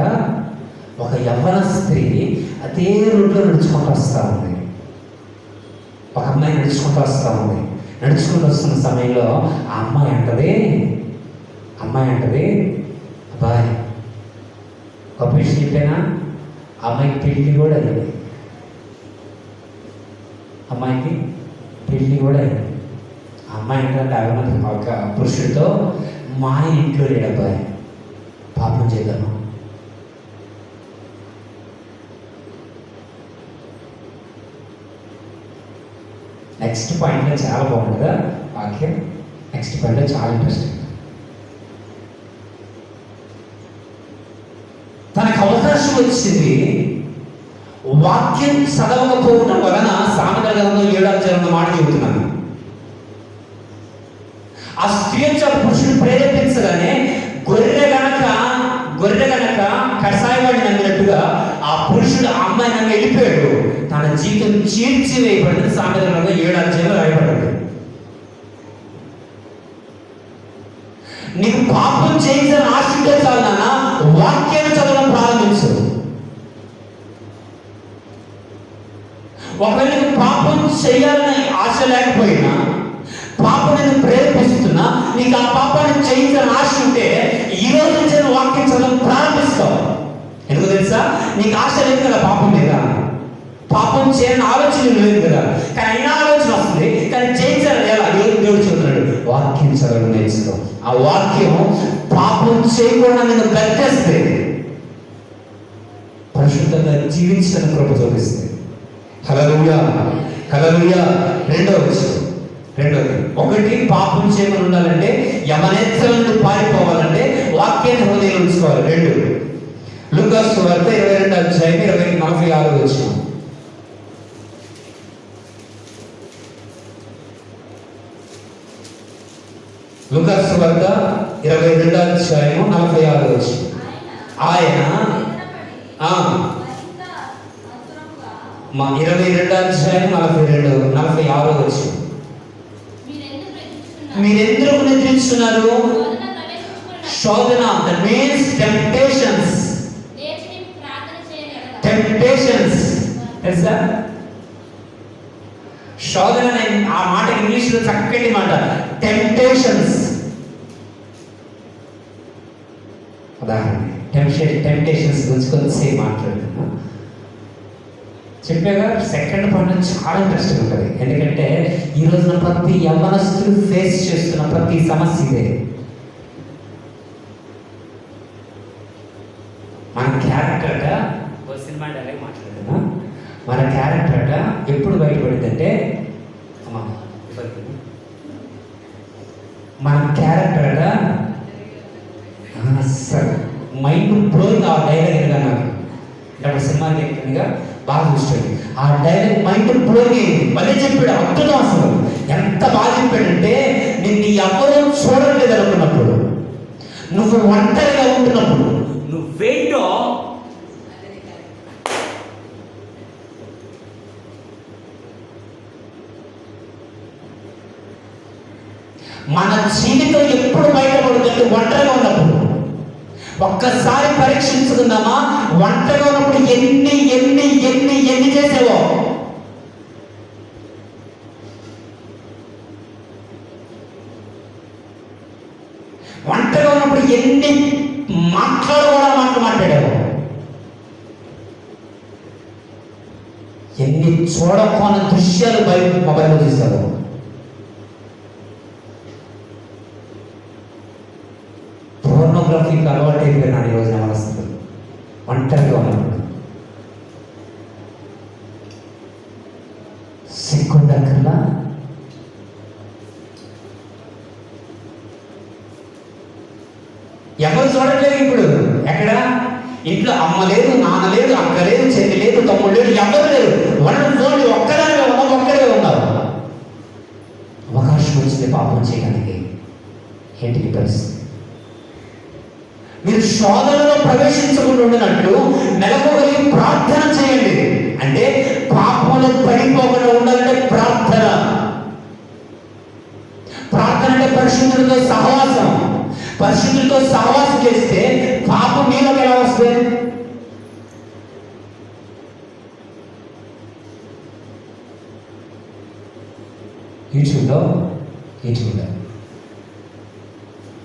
ఒక యవ్వన స్త్రీ అదే రోడ్లో నడుచుకుంటూ వస్తూ ఉంది. ఒక అమ్మాయి నడుచుకుంటూ వస్తూ ఉంది. నడుచుకుంటూ వస్తున్న సమయంలో ఆ అమ్మాయి అంటది, అబ్బాయి ఒక విషయం చెప్పానా, అమ్మాయికి పెళ్ళి కూడా అయింది. ఆ అమ్మాయి అంటే ఒక పురుషుడితో, మా ఆయన ఇంట్లో లేడు అబ్బాయి, పాపం చేద్దాము. నెక్స్ట్ పాయింట్లో చాలా బాగుంది కదా వాక్యం. నెక్స్ట్ పాయింట్లో చాలా ఇంట్రెస్టింగ్. తనకు అవకాశం వచ్చింది, వాక్యం చదవకపోవడం వలన సామెతల గ్రంథంలో 7వ అధ్యాయంలో మాట చెబుతున్నాను. ఆ స్త్రీ పురుషుడు ప్రేరేపించగానే గొర్రె గనక కషాయవాడిని నమ్మినట్టుగా ఆ పురుషుడు ఆ అమ్మాయి నమ్మి వెళ్ళిపోయాడు. తన జీవితం చీల్చివేయబడింది. సామెతల గ్రంథం 7వ అధ్యాయంలో రాయబడింది. నీకు పాపం చేయించాలని ఆశ ఉంటే చాలు నాన్న, వాక్యాన్ని చదవడం ప్రారంభించు. ఒకవేళ నీకు పాపం చేయాలని ఆశ లేకపోయినా, పాపం నేను ప్రేరేపిస్తున్నా, నీకు ఆ పాపాన్ని చేయించాలని ఆశ ఉంటే ఈ రోజు నుంచి వాక్యం చదవడం ప్రారంభిస్తావు. ఎందుకు తెలుసా? నీకు ఆశ లేదు కదా పాపం మీద, పాపం చేయాలని ఆలోచన లేదు కదా, కానీ అయినా ఆలోచన వస్తుంది, కానీ చేయించాలని ఎలా? దేవుడు చెబుతున్నాడు, వాక్యం చదవడం నేర్చుకో. ఆ వాక్యం పాప పాపం చేయకుండా నేను కట్టేస్తే పరిశుద్ధంగా జీవించిన కృప చూపిస్తుంది. హల్లెలూయా, హల్లెలూయా. రెండోది ఒకటి, పాపం చేయకుండా ఉండాలంటే, యమనేత్రం నుండి పారిపోవాలంటే వాక్యాన్ని హృదయంలో ఉంచుకోవాలి. 2 లూకా సువార్త 22వ అధ్యాయం 46వ వచనం. లూకా సువార్త 22వ అధ్యాయం 46వ వచనం. ఆయన 22వ అధ్యాయం 46వ వచనం. మీరెందుకు నిద్రిస్తున్నారు? శోధన, దట్ మీన్స్ టెంప్టేషన్స్. తెలుసా? శోధన ఆ మాట ఇంగ్లీష్లో చక్కటి మాట, టెంప్టేషన్స్. ఉదాహరణ టెంప్టేషన్స్ గురించి కొంచెంసేపు మాట్లాడుతున్నా. చెప్పాగా సెకండ్ పాయింట్ చాలా ఇంట్రెస్టింగ్ ఉంటుంది. ఎందుకంటే ఈ రోజున ప్రతి యవ్వనస్తులు ఫేస్ చేస్తున్న ప్రతి సమస్య ఇదే. మన క్యారెక్టర్గా ఓ సినిమా డైలాగ్ మాట్లాడుతున్నా. మన క్యారెక్టర్గా ఎప్పుడు బయటపడిందంటే, మన క్యారెక్టర్గా మైండ్ బ్లోయింగ్. ఆ డైలాగ్ ఎదుగా నాకు అంటే సినిమా ఎక్కువగా బాగా చూస్తాడు. ఆ డైలాగ్ మైండ్ బ్లోయింగ్ అయింది. మళ్ళీ చెప్పాడు, అద్భుతం. అసలు ఎంత బాగా చెప్పాడంటే, నిన్ను ఎవరూ చూడలేదు అనుకున్నప్పుడు, నువ్వు ఒంటరిగా ఉంటున్నప్పుడు నువ్వేంటో మన జీవితం ఎప్పుడు బయటపడుతుంటే ఒంటరిగా ఉన్నప్పుడు. ఒక్కసారి పరీక్షించుకుందామా, ఒంటరిగా ఉన్నప్పుడు ఎన్ని ఎన్ని ఎన్ని ఎన్ని చేసేవో. ఒంటరిగా ఉన్నప్పుడు ఎన్ని మాట్లాడావో, ఎన్ని చూడకపోయిన దృశ్యాలు బయట మొబైల్లో చూసావు. పోర్నోగ్రఫీకి అలవాటు అయిపోయినాడు ఈ రోజున మనస్తు. ఒంటరిగా ఉన్నప్పుడు సిగ్గుండకల్లా ఎవరు చూడట్లేదు ఇప్పుడు. ఎక్కడ? ఇంట్లో అమ్మ లేదు, నాన్న లేదు, అక్క లేదు, చెల్లి లేదు, తమ్ముడు లేదు, ఎవరు లేరు. చూడండి, ఒక్కదానిగా ఉన్నాం, ఒక్కడే ఉన్నారు. అవకాశం వచ్చింది పాపం చేయడానికి. ఏంటి పరిస్థితి? మీరు శోధనలో ప్రవేశించకుండా ఉండినట్లు నెలకొకరికి ప్రార్థన చేయండి. అంటే పాపంలో పడిపోకుండా ఉండాలంటే ప్రార్థన. ప్రార్థన అంటే పరిశుద్ధులతో సహవాసం. పరిశుద్ధులతో సహవాసం చేస్తే పాపం మీలోకి ఎలా వస్తుంది? యూట్యూబ్లో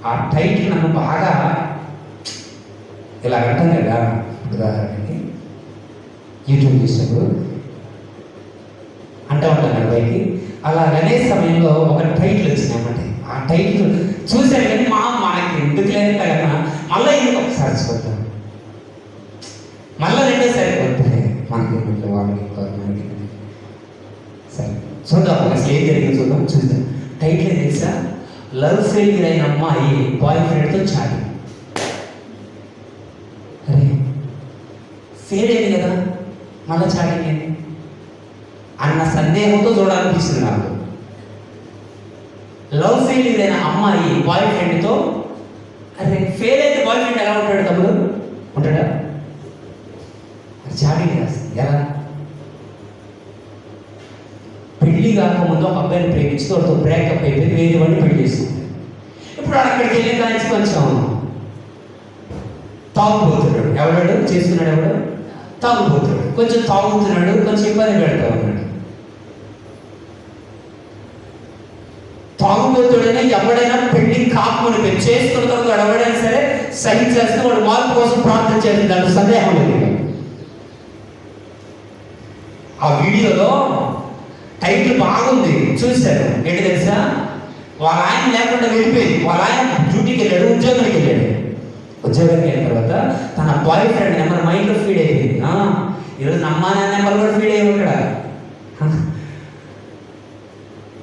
ఆ టైటిల్ నన్ను బాగా ఇలా అంటాం కదా. ఉదాహరణకి యూట్యూబ్ చూసినప్పుడు అంటూ ఉంటాను కదా పైకి. అలా అనే సమయంలో ఒక టైటిల్ వచ్చిందన్నమాట. ఆ టైటిల్ చూశాను కానీ మనకి ఎందుకు లేదు కదా, మళ్ళీ ఎందుకు ఒకసారి చూద్దాం, మళ్ళీ రెండోసారి పోతుంది మనకి వాళ్ళకి మనకి. సరే చూద్దాం, అసలు ఏం జరిగింది చూద్దాం. టైటిల్ తెలుసా? లవ్ ఫెయిల్యూర్ అయిన అమ్మాయి బాయ్ ఫ్రెండ్తో చాటి. అరే ఫెయిల్ అయింది కదా, మళ్ళీ చాటింగ్ ఏంటి అన్న సందేహంతో చూడాలనిపిస్తుంది నాకు. లవ్ ఫెయిల్యూర్ అయిన అమ్మాయి బాయ్ ఫ్రెండ్తో. అరే ఫెయిల్ అయితే బాయ్ ఫ్రెండ్ ఎలా ఉంటాడు? తమ్ముడు ఉంటాడా? చాటింగ్ చేస్తుంది ఎలా? పెళ్లి కాకముందు ఒక అబ్బాయిని ప్రేమించుతూ వాడితో బ్రేకప్ అయిపోయి వేరే వాడిని పెళ్లి చేస్తుంది. ఇప్పుడు అక్కడికి వెళ్ళి కాల్చి కొంచెం తాగుపోతున్నాడు. ఎవడాడు చేసుకున్నాడు? ఎవడు తాగుపోతున్నాడు. కొంచెం తాగుతున్నాడు, కొంచెం ఇబ్బంది పెడతా ఉన్నాడు. తాగుబోతుడైనా ఎవడైనా పెళ్లి కాకముని చేసుకున్న తర్వాత ఎవడైనా సరే సహించేస్తే వాడు మార్పు కోసం ప్రార్థన చేయాలి, దాంట్లో సందేహం లేదు. ఆ వీడియోలో టైటిల్ బాగుంది, చూశారు. ఏంటి తెలుసా? వాళ్ళ ఆయన లేకుండా వెళ్ళిపోయింది. వాళ్ళ ఆయన డ్యూటీకి వెళ్ళాడు, ఉద్యోగానికి వెళ్ళాడు. ఉద్యోగానికి అయిన తర్వాత తన బాయ్ ఫ్రెండ్ నెంబర్ మైండ్లో ఫీడ్ అయిపోయింది. ఈరోజు అమ్మా నాన్న నెంబర్ కూడా ఫీడ్ అయ్యి ఉంటాడు.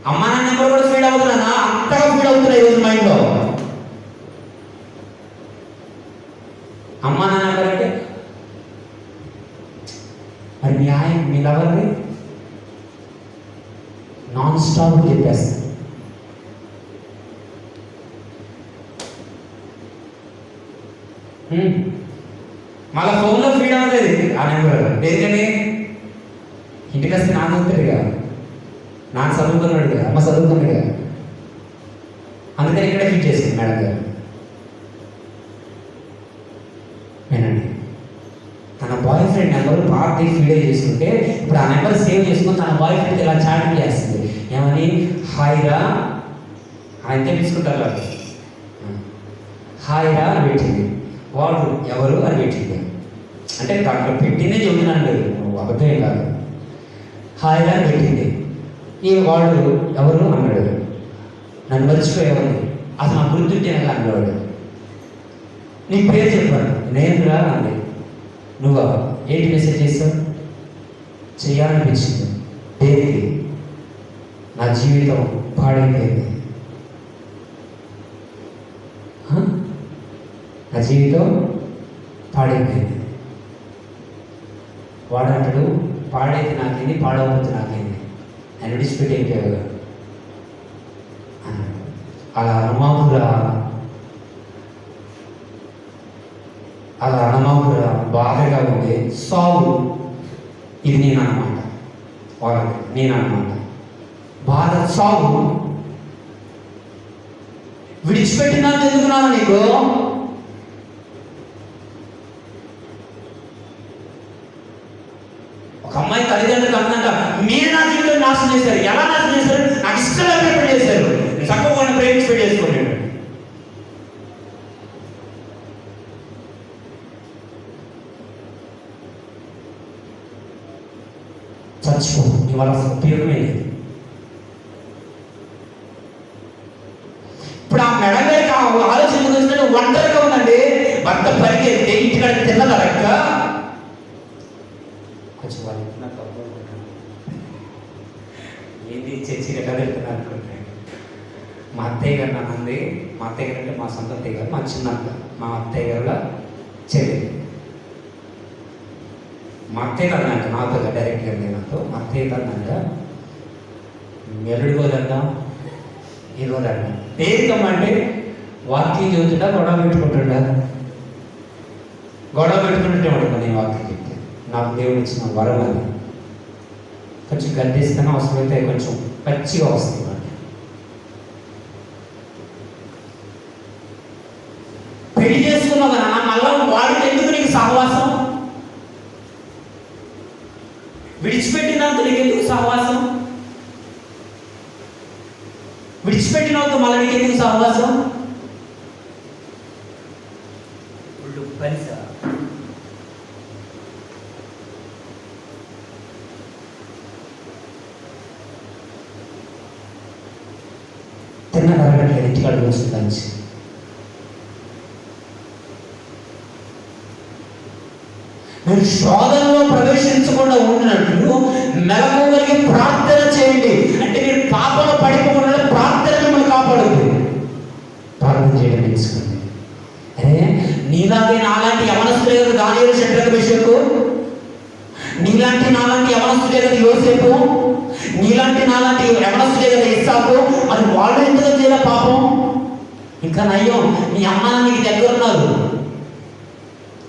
అమ్మా నాన్న నెంబర్ కూడా ఫీడ్ అవుతున్నా, అంతగా ఫీడ్ అవుతున్నాయి ఈరోజు మైండ్లో. అమ్మా నాన్న నెంబర్ అంటే మరి మీ ఆయన మీ లవర్ని నాన్ స్టాప్ చెప్పేస్తాను. మళ్ళీ ఫోన్లో ఫీడ్ అవ్వలేదు ఆ నెంబర్. దేనికని? ఇంటికి వస్తే నాన్న వస్తాడుగా, నాన్న చదువుకున్నాడుగా, అమ్మ చదువుకున్నాడుగా, అందుకని ఇక్కడే ఫీడ్ చేసింది మేడం గారు. వినండి, తన boy friend number party feed చేసుకుంటే ఇప్పుడు ఆ నెంబర్ సేవ్ చేసుకుని తన బాయ్ ఫ్రెండ్ ఇలా చాటింగ్ చేస్తుంది. ఏమని? హాయిరా ఆయనతో తీసుకుంటారు వాళ్ళు. హాయిరా అని పెట్టింది. వాడు ఎవరు అని పెట్టింది. అంటే దాంట్లో పెట్టిందే చెబుతున్నాను, అబద్ధమే కాదు. హాయిరా అని పెట్టింది. ఈ వాడు ఎవరు అన్నాడు. నన్ను మర్చిపోయేవాడు, అసలు నా గుర్తుంటేనే అన్నాడు. నీ పేరు చెప్పాను. నేను రా అంది. నువ్వా? ఏంటి మెసేజ్ చేస్తావు? చెయ్యాలనిపించింది. దేనికి? నా జీవితం పాడైపోయింది. నా జీవితం పాడైపోయింది. వాడంటాడు, పాడైతే నాకేంది, పాడవద్దు నాకేంది, నేను విడిచిపెట్టి అయిపోయాడు అన్నాడు. అలా అనమాకురా బాధగా ఉంది. సాగు ఇది నేనన్నమాట, వాళ్ళకి నేనన్నమాట. బాధ సాగు విడిచిపెట్టినా ఎందుకున్నాను నీకు? ఒక అమ్మాయి తల్లిదండ్రులకు అందంగా మీరు నా జీవితం నాశనం చేశారు. ఎలా నాశనం చేశారు? నాకు ఇష్టంగా పెళ్లి చేశారు, నేను చక్కగా ప్రేమించి పెళ్లి చేసుకున్నాడు. చచ్చిపో, నీ వల్ల ఉపయోగమే లేదు. ఇప్పుడు ఆ మెడగారికి ఆలోచన వచ్చినట్టు ఒంటరిగా ఉందండి. భర్త పరిగెత్తే ఇంటికాడ తిన్నదరక్క కొంచెం వాళ్ళు ఏంది చర్చి ఎట్లా వెళ్తున్నారు అనుకుంటున్నాను. మా అత్తయ్య గారు నన్ను అంది. మా అత్తయ్య గారు అంటే మా సొంత అత్తయ్య గారు, మా చిన్నక్క, మా అత్తయ్య గారు చెల్లి. మా అత్తయ్య కదంట నాతో డైరెక్ట్గా నాతో. మా అత్తయ్య కదంట ఎల్లుడిపోదంటాం, ఈరోజంట దేనికమ్మంటే వాక్యం చదువుతుంటా గొడవ పెట్టుకుంటుంటా. గొడవ పెట్టుకుంటుంటే ఉంటుంది. నేను వాక్యం చెప్తే నాకు దేవుడు ఇచ్చిన వరం అది. కొంచెం గద్దిస్తాను, అవసరమైతే కొంచెం పచ్చిగా వస్తుంది. పెళ్లి చేసుకున్నావు కదా, మళ్ళా వాడికి ఎందుకు నీకు సహవాసం? విడిచిపెట్టినంత నీకు ఎందుకు సహవాసం? విడిచిపెట్టినంత మళ్ళీ నీకు ఎందుకు సహవాసం? తిన్న కరగట్లేదు, ఇంటికాడ వచ్చింది లంచ్. మీరు శోధనలో ప్రవేశించకుండా ఉండినట్లు మెలకువగలిగి ప్రార్థన చేయండి. అంటే మీరు పాపంలో పడిపోకుండా ప్రార్థన మిమ్మల్ని కాపాడుతుంది. ప్రార్థన చేయడం నేర్చుకోండి. అరే నీలాగే నాలాంటి యవనస్తులే కదా దానియేలు, షడ్రకు, మెషకు. నీలాంటి నాలాంటి యవనస్తులే కదా యోసేపు. నీలాంటి నాలాంటి యవనస్తులే కదా ఇస్సాకు. మరి వాళ్ళు ఎందుకు చేయలే పాపం? ఇంకా నయ్యం, మీ అమ్మ నీకు దగ్గర ఉన్నారు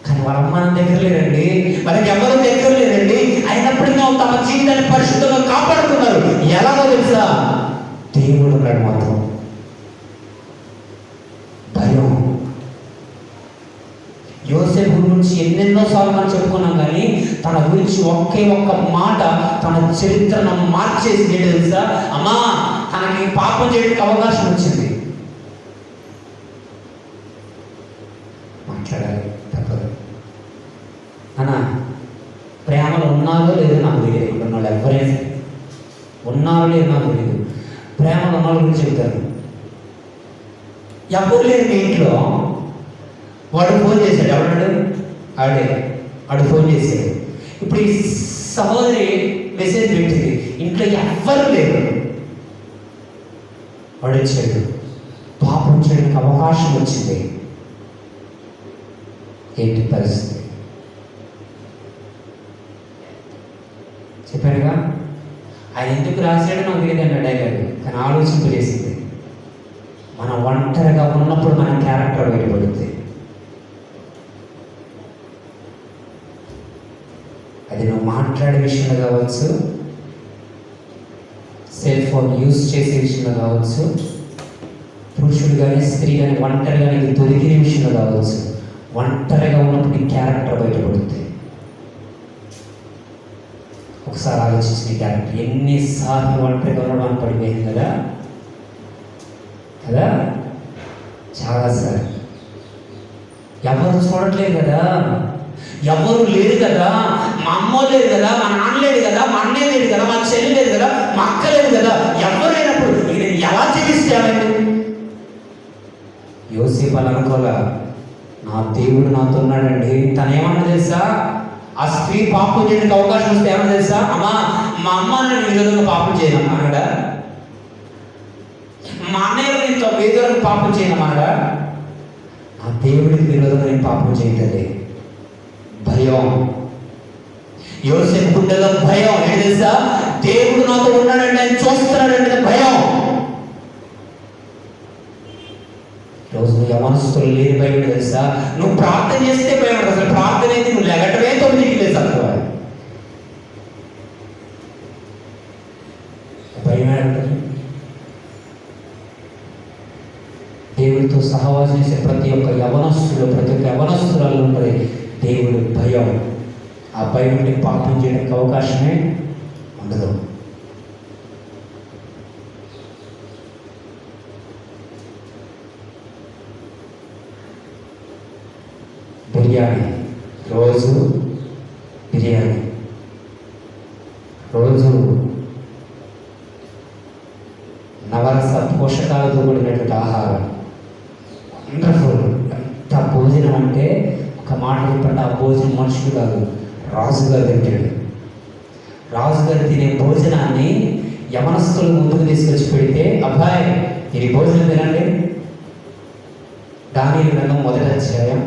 కానీ వాళ్ళ అమ్మ దగ్గర లేరండి, వాళ్ళకి ఎవరు దగ్గర లేరండి. అయినప్పటికీ తమ జీవితాన్ని పరిశుద్ధంగా కాపాడుతున్నారు. ఎలాగో తెలుసా? దేవుడు ఉన్నాడు మాత్రం. భయం. యోసేపు గురించి ఎన్నెన్నో సార్లు మనం చెప్పుకున్నాం, కానీ తన గురించి ఒకే ఒక్క మాట తన చరిత్రను మార్చేసి తెలుసా? అమ్మా తనకి పాపం చేయడానికి అవకాశం వచ్చింది. మాట్లాడాలి, తప్పదు. అన్నా ప్రేమలో ఉన్నారో లేదో నాకు తెలియదు. ఇక్కడ ఉన్న వాళ్ళు ఎవరైనా ఉన్నారో లేదో నాకు తెలియదు. ప్రేమలో ఉన్న వాళ్ళ గురించి చెప్తారు. ఎవరు లేరు మీ ఇంట్లో, వాడు ఫోన్ చేశాడు. ఎవడాడు? ఆడు ఫోన్ చేశాడు. ఇప్పుడు ఈ సహోదరి మెసేజ్ పెట్టింది, ఇంట్లో ఎవ్వరు లేరు. వాడు వచ్చాడు, పాపం చేయడానికి అవకాశం వచ్చింది. ఏంటి పరిస్థితి? చెప్పారుగా, ఆయన ఎందుకు రాశాడో నాకు తెలియదు అన్న డైలాగ్, కానీ ఆలోచింపజేసింది. మనం ఒంటరిగా ఉన్నప్పుడు మన క్యారెక్టర్ బయటపడుతుంది. అది నువ్వు మాట్లాడే విషయంలో కావచ్చు, సెల్ ఫోన్ యూజ్ చేసే విషయంలో కావచ్చు, పురుషుడు కానీ స్త్రీ కానీ ఒంటరిగా నీకు దొరికిన విషయంలో కావచ్చు, ఒంటరిగా ఉన్నప్పుడు నీ క్యారెక్టర్ బయటపడుతుంది. ఒకసారి ఆలోచించి నీ క్యారెక్టర్ ఎన్నిసార్లు ఒంటరిగా ఉండడం పడిపోయింది కదా కదా చాలాసార్లు. ఎవరు చూడట్లేదు కదా, ఎవరు లేరు కదా, మా అమ్మ లేదు కదా, మా నాన్న లేదు కదా, మా అన్నయ్య లేదు కదా, మా చెల్లి లేదు కదా, మా అక్క లేదు కదా, ఎవరు లేనప్పుడు ఇక నేను ఎలా జీవిస్తానండి? యోసేపు అలా అనుకోలే, నా దేవుడు నాతో ఉన్నాడండి. తను ఏమన్నా తెలుసా, ఆ స్త్రీ పాపం చేయడానికి అవకాశం వస్తే ఏమన్నా తెలుసా, అమ్మా మా అమ్మ నేను విధంగా పాపం చేయనమ్మా అన్నాడా, మా అన్నయ్య నేను వేదోలకు పాపం చేయనమ్మా అన్నాడా. నా దేవుడికి విరోధంగా నేను పాపం చేయట్లేదు. భయం, యోసేపు గుండెలో భయం. ఏం తెలుసా, దేవుడు నాతో ఉన్నాడంటే, ఆయన చూస్తున్నాడంటే భయం. రోజు నువ్వు యవనస్తులు లేని భయం తెలుసా, నువ్వు ప్రార్థన చేస్తే భయం. అసలు ప్రార్థన అయితే నువ్వు లెగటమే 9కి లేదు అసలు భయం ఉంటుంది. దేవుడితో సహవాసం చేసే ప్రతి ఒక్క యవనస్తులు, ప్రతి ఒక్క యవనస్తురాలు ఉంటుంది దేవుడు భయం. ఆ భయం నుండి పాపం చేయడానికి అవకాశమే ఉండదు. బిర్యానీ, రోజు బిర్యానీ, రోజు నవరస పోషకాలతో కూడినటువంటి ఆహారం, వండర్ఫుల్. ఎంత భోజనం అంటే ఒక మాట చెప్పండి, ఆ భోజనం మనుషులు కాదు, రాజుగారు తింటాడు. రాజుగారు తినే భోజనాన్ని యవనస్తులు ముందుకు తీసుకొచ్చి పెడితే, అబ్బాయి ఇది భోజనం తినండి. దానియేలు గ్రంథం 1వ అధ్యాయం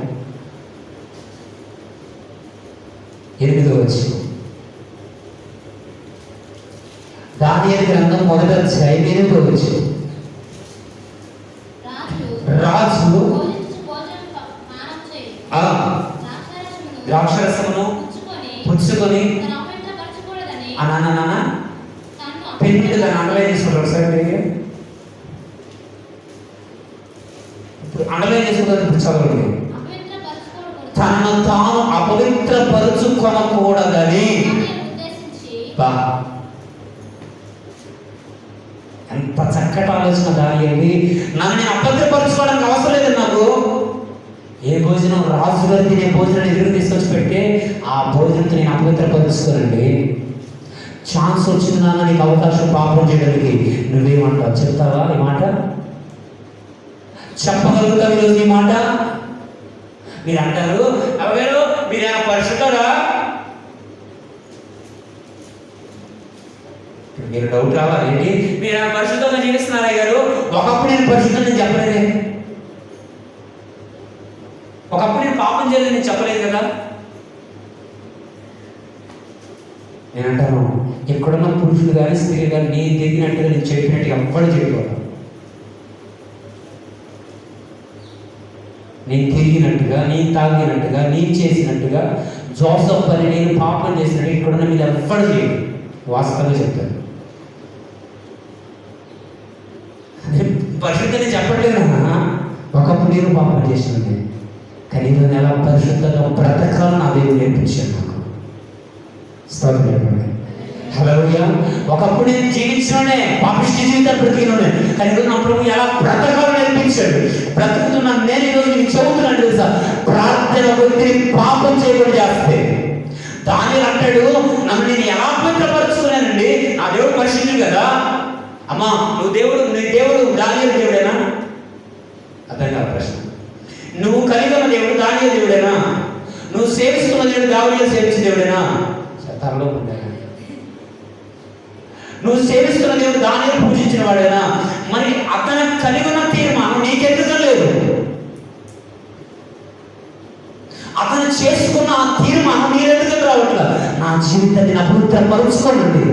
8వ వచనం. దానియేలు గ్రంథం 1వ అధ్యాయం 8వ వచనం. రాజు ద్రాక్షరసమును పుచ్చుకొని పెన్నుడు దాన్ని అండర్లైన్ చేసుకుంటారు. ఒకసారి ఇప్పుడు అండర్లైన్ చేసుకుంటారు. ఇప్పుడు చదవండి, తనను తాను అపవిత్రపరుచుకొనకూడదని. ఎంత చక్కటి ఆలోచన దానియేలు. నన్ను నేను అపవిత్రపరచుకోవడానికి అవసరం లేదు. నాకు ఏ భోజనం రాజు గారు తినే భోజనం ఎదురు తీసుకొచ్చి పెడితే ఆ భోజనంతో నేను అపవిత్రపరుచుకోనండి. ఛాన్స్ వచ్చింది నాన్న నీకు అవకాశం పాపం చేయడానికి, నువ్వేమంటావు? చెప్తావా ఈ మాట? చెప్పగలుగుతావు ఈరోజు ఈ మాట? మీరు అంటారు, అవగారు మీరేనా పరిశుద్ధరా? మీరు డౌట్ రావాలి, ఏంటి మీరు పరిశుద్ధంగా జీవిస్తున్నారా గారు? ఒకప్పుడు నేను పరిశుద్ధం నేను చెప్పలేదే, ఒకప్పుడు నేను పాపం చేయలేదు నేను చెప్పలేదు కదా. నేను అంటాను, ఎక్కడున్న పురుషులు కానీ స్త్రీలు కానీ నేను తిరిగినట్టుగా నేను చెప్పినట్టుగా ఎవ్వడు చేయకూడదు. నేను తిరిగినట్టుగా, నేను తాగినట్టుగా, నేను చేసినట్టుగా, జోసఫ్ అని నేను పాపం చేసినట్టు ఇక్కడున్న మీరు ఎవ్వడు చేయడు. వాస్తవంగా చెప్తాను, పరిశుద్ధంగా చెప్పట్లేదు. ఒకప్పుడు నేను పాపం చేసినట్టు, కానీ నేను ఎలా పరిశుద్ధంగా బ్రతకాలని నా దేవుడు నేర్పించాను నాకు. హల్లెలూయా. ఒకప్పుడు నేను జీవించినోనే, పాపిష్టి జీవితాలు బ్రతికినోనే, కానీ ఈరోజు నా ప్రభు ఎలా బ్రతకాలని నేర్పించాడు. బ్రతుకుతున్నాను నేను. ఈరోజు నీకు చెబుతున్నాను తెలుసా, ప్రార్థన వ్యక్తిని పాపం చేయకుండా చేస్తే. దానియేలు అంటాడు, నన్ను నేను ఎలా పవిత్రపరుచుకున్నానండి, నా దేవుడు పరిశుద్ధుడు కదా. అమ్మా నువ్వు దేవుడు, నీ దేవుడు దానియేలు దేవుడేనా? అర్థం కాదు ప్రశ్న. నువ్వు కలిగి ఉన్న దేవుడు దానియేలు దేవుడేనా? నువ్వు సేవిస్తున్న దేవుడు దావీదు సేవించిన దేవుడేనా? తనలో ఉండే నువ్వు సేవిస్తున్న దేవుడు దానియేలు పూజించిన వాడేనా? మరి అతను కలిగి ఉన్న తీర్మానం నీకెందుకు లేదు? అతను చేసుకున్న ఆ తీర్మానం నీరెందుకు రావట్లా? నా జీవితాన్ని నా పవిత్రం పరుచుకోండి.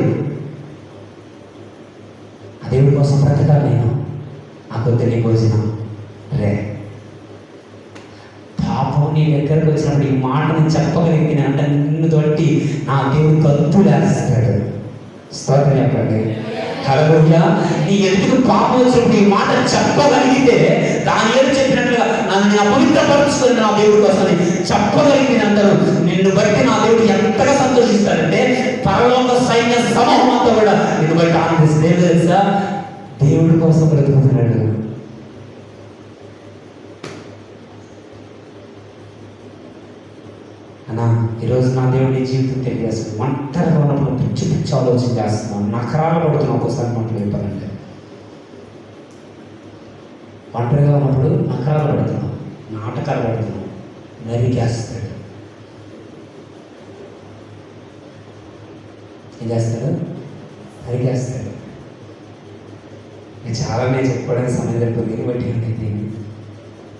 ఆ దేవుడి కోసం బ్రతకాలి నేను. నాకు తెలియ భోజనం రే పాపం నీ దగ్గరకు వచ్చినప్పుడు ఈ మాటను చెప్పగలిగిన అంటే నిన్ను తోటి నా దేవుడు కత్తులేస్తాడు. స్తోత్రం చెప్పండి. హల్లెలూయా. నీ ఎందుకు పాపం వచ్చినప్పుడు ఈ మాట చెప్పగలిగితే దానియేలు చెప్పినట్లుగా నన్ను అపవిత్రపరుచుకుని నా దేవుడి కోసం చెప్పగలిగిన అందరూ నిన్ను బట్టి నా దేవుడు ఎంతగా సంతోషిస్తాడంటే పరలోక సైన్య సమూహం అంతా కూడా నిన్ను బట్టి ఆనందిస్తుంది. ఏం తెలుసా? దేవుడి కోసం బ్రతుకుతున్నాడు. అన్నా ఈరోజు నా దేవుడి జీవితం తెలియజేస్తుంది. ఒంటరిగా ఉన్నప్పుడు పిచ్చి పిచ్చి ఆలోచన చేస్తున్నాం, నకరాలు పడుతున్నాం. ఒక్కోసారి మాటలు చెప్పాలంటే ఒంటరిగా ఉన్నప్పుడు నకరాలు పడుతున్నాం, నాటకాలు పడుతున్నాం, నరికేస్తాడు. ఏం చేస్తాడు? నరికేస్తాడు. నేను చాలానే చెప్పుకోవడానికి సమయం సరిపోతుంది బట్టి ఉంటుంది.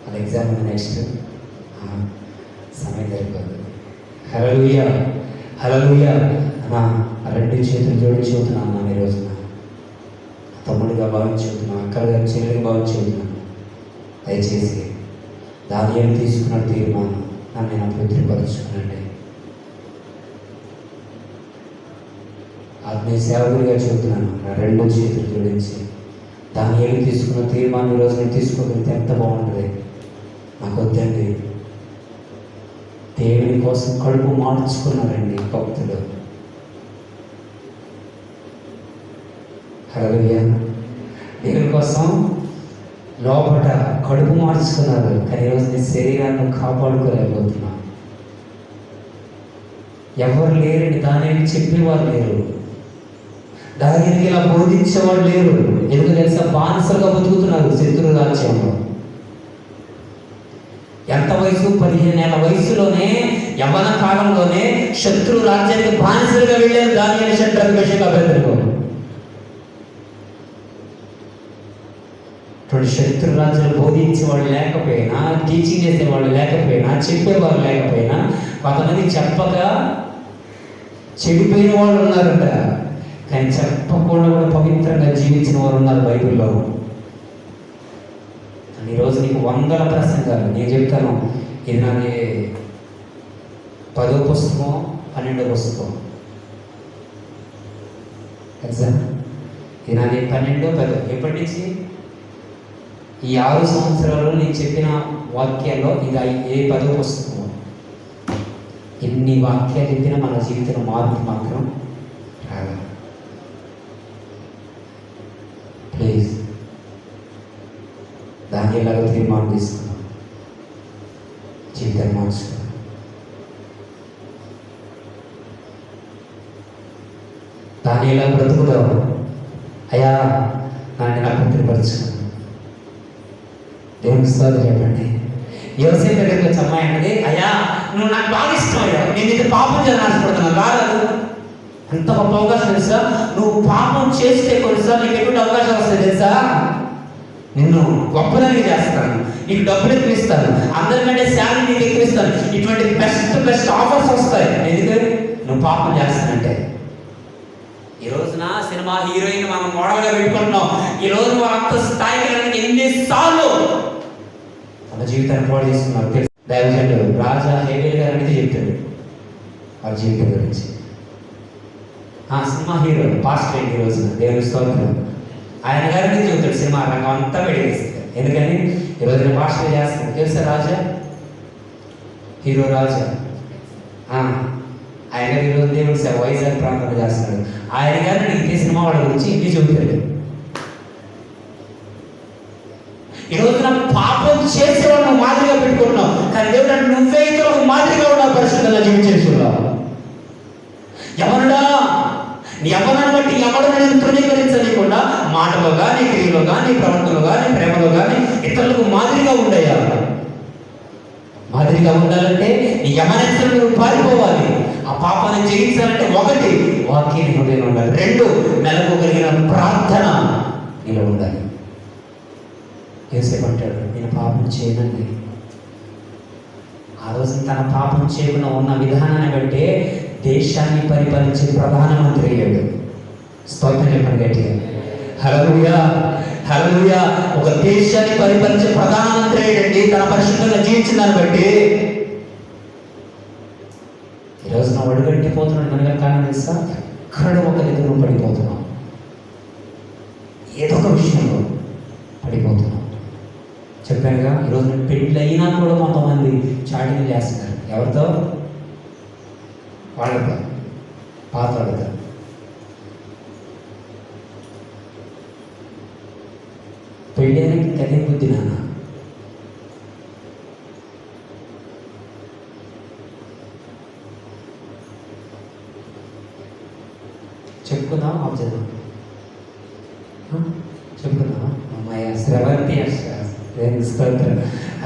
వాళ్ళ ఎగ్జామ్ ఉంది నెక్స్ట్, సమయం సరిపోతుంది. హల్లెలూయా హల్లెలూయా. అన్నా రెండు చేతులు జోడించి చెబుతున్నాను అన్న ఈరోజు. తమ్ముడిగా భావించి చెబుతున్నాను, అక్కగా చెల్లిగా భావించి చెబుతున్నాను. దయచేసి దానియేలు తీసుకున్న తీర్మానం నన్ను నేను అపవిత్రపరుచుకునండి. ఆత్మీయ సేవకుడిగా చెబుతున్నాను, నా రెండు చేతులు జోడించి దానియేలు తీసుకున్న తీర్మానం ఈరోజు నేను తీసుకోగలిగితే ఎంత బాగుంటుంది. నాకు వద్దండి. దేవుని కోసం కడుపు మార్చుకున్నారండి భక్తులు. హల్లెలూయా. దేవుని కోసం లోపల కడుపు మార్చుకున్నారు. కానీ ఈరోజు నీ శరీరాన్ని కాపాడుకోలేకపోతున్నా. ఎవరు లేరండి. దానిని చెప్పేవారు లేరు, దానికి ఇలా బోధించేవాడు లేరు. ఎందుకు తెలుసా? బానిసలుగా బతుకుతున్నారు శత్రు రాజ్యంలో. ఎంత వయసు? 15 ఏళ్ల వయసులోనే, యవ్వన కాలంలోనే శత్రు రాజ్యానికి బానిసలుగా వెళ్ళారు దానియేలు, షడ్రక్, మేషక్, అబేద్నెగో. శత్రు రాజ్యాలు బోధించేవాళ్ళు లేకపోయినా, టీచింగ్ చేసేవాళ్ళు లేకపోయినా, చెప్పేవాళ్ళు లేకపోయినా, కొంతమంది చెప్పక చెడిపోయిన వాళ్ళు ఉన్నారంట. కానీ చెప్పకుండా కూడా పవిత్రంగా జీవించిన వారు ఉన్నారు బైబిల్లో. ఈరోజు నీకు 100 ప్రసంగాలు నేను చెప్తాను. ఇది నాది 10వ పుస్తకం, 12వ పుస్తకం. ఎగ్జామ్ ఇది నాది 12, 10. ఎప్పటి నుంచి? ఈ 6 సంవత్సరాలు నేను చెప్పిన వాక్యాల్లో ఇది ఏ 10వ పుస్తకం. ఎన్ని వాక్యాలు చెప్పినా మన జీవితంలో మార్పు మాత్రం రాగా. ప్లీజ్ దాన్ని ఎలాగో తీర్మానం తీసుకున్నాం, జీవితాన్ని మార్చుకున్నాం. దాన్ని ఎలా బ్రతుకుదాం అయ్యా, నన్ను నాకు తృప్తిపరచుకున్నాను. దేవుని స్తోత్రం చెప్పండి. యోసేపు దగ్గరికి వచ్చి అమ్మాయి అన్నది, అయ్యా నువ్వు నాకు బాగా ఇష్టం అయ్యా, నేను ఇది పాపం చేయాలని ఆశపడుతున్నాను. కాదు, అంత గొప్ప అవకాశం తెలుసా? నువ్వు పాపం చేస్తే కొన్నిసార్లు నీకు ఎటువంటి అవకాశాలు వస్తాయి తెలుసా? నిన్ను గొప్పదానికి చేస్తాను, నీకు డబ్బులు ఎక్కువిస్తాను, అందరికంటే శాలరీ నీకు ఎక్కువిస్తాను, ఇటువంటి బెస్ట్ ఆఫర్స్ వస్తాయి. ఎందుకంటే నువ్వు పాపం చేస్తానంటే. ఈ రోజున సినిమా హీరోయిన్ మనం మోడల్గా పెట్టుకుంటున్నాం. ఈ రోజు వాళ్ళంత స్థాయికి వెళ్ళడానికి ఎన్నిసార్లు వాళ్ళ జీవితాన్ని పాడు చేస్తున్నారు తెలుసు. దైవజనుడు రాజా హేబేల్ గారు అనేది చెప్తాడు వాళ్ళ జీవితం గురించి. సినిమా హీరో పాస్టర్ ఈ రోజున దేవుని స్తోత్రం. ఆయన గారిని చెబుతాడు సినిమా రంగం అంతా వెడిగేస్తాడు. ఎందుకని ఈరోజు నేను పాస్టర్ చేస్తాను తెలుసా? రాజా హీరో రాజా ఆయన ఈరోజు దేవుడు వైజాగ్ ప్రాంతంలో చేస్తున్నాడు. ఆయన గారిని అడిగితే సినిమా వాళ్ళ గురించి ఇంటి చెబుతాడు. ఈ రోజున పాపం చేసేవాడు మాదిరిగా పెట్టుకుంటున్నావు, కానీ దేవుడు అంటే నువ్వే ఇతరులకు మాదిరిగా ఉన్నావు పరిశుద్ధంగా జీవించేస్తున్నావు. ఎవరుడా నీ ఎవరిని బట్టి ఎవరు నేను తృణీకరించలేకుండా మాటలో కానీ, క్రియలో కానీ, ప్రవర్తనలో కానీ, ప్రేమలో కానీ ఇతరులకు మాదిరిగా ఉండయా. మాదిరిగా ఉండాలంటే నీ యమనెత్తలు నువ్వు పారిపోవాలి. ఆ పాపాన్ని జయించాలంటే ఒకటి వాక్యం హృదయం ఉండాలి, రెండు నెలకు కలిగిన ప్రార్థన నీలో ఉండాలి. యోసేపు అంటాడు, నేను పాపం చేయనండి. ఆ రోజు తన పాపం చేయకుండా ఉన్న విధానాన్ని బట్టే దేశాన్ని పరిపాలించే ప్రధానమంత్రి అయ్యాడు. స్తోత్రం చెప్పండి గట్టిగా. హల్లెలూయా, హల్లెలూయా. ఒక దేశాన్ని పరిపాలించే ప్రధానమంత్రి అయ్యాడండి తన పరిశుద్ధంగా జీవించిన దాన్ని బట్టి. ఈరోజు నా ఒడుగట్టిపోతున్నాడు కనుక కారణం తెలుసా? ఎక్కడ ఒక దగ్గర పడిపోతున్నాం, ఏదో ఒక విషయంలో పడిపోతున్నాం. చెప్పానుగా, ఈరోజు పెళ్ళి అయినా కూడా కొంతమంది చాటింగ్ చేస్తున్నారు. ఎవరితో? వాళ్ళతో, పాత వాళ్ళతో. పెళ్ళి అయినా ఇంకదే బుద్ధి నాన్న. చెప్పుకుందాం, ఆబ్జర్వ్ చెప్పుకుందామా? అమ్మాయి శ్రవంతి స్తోత్రం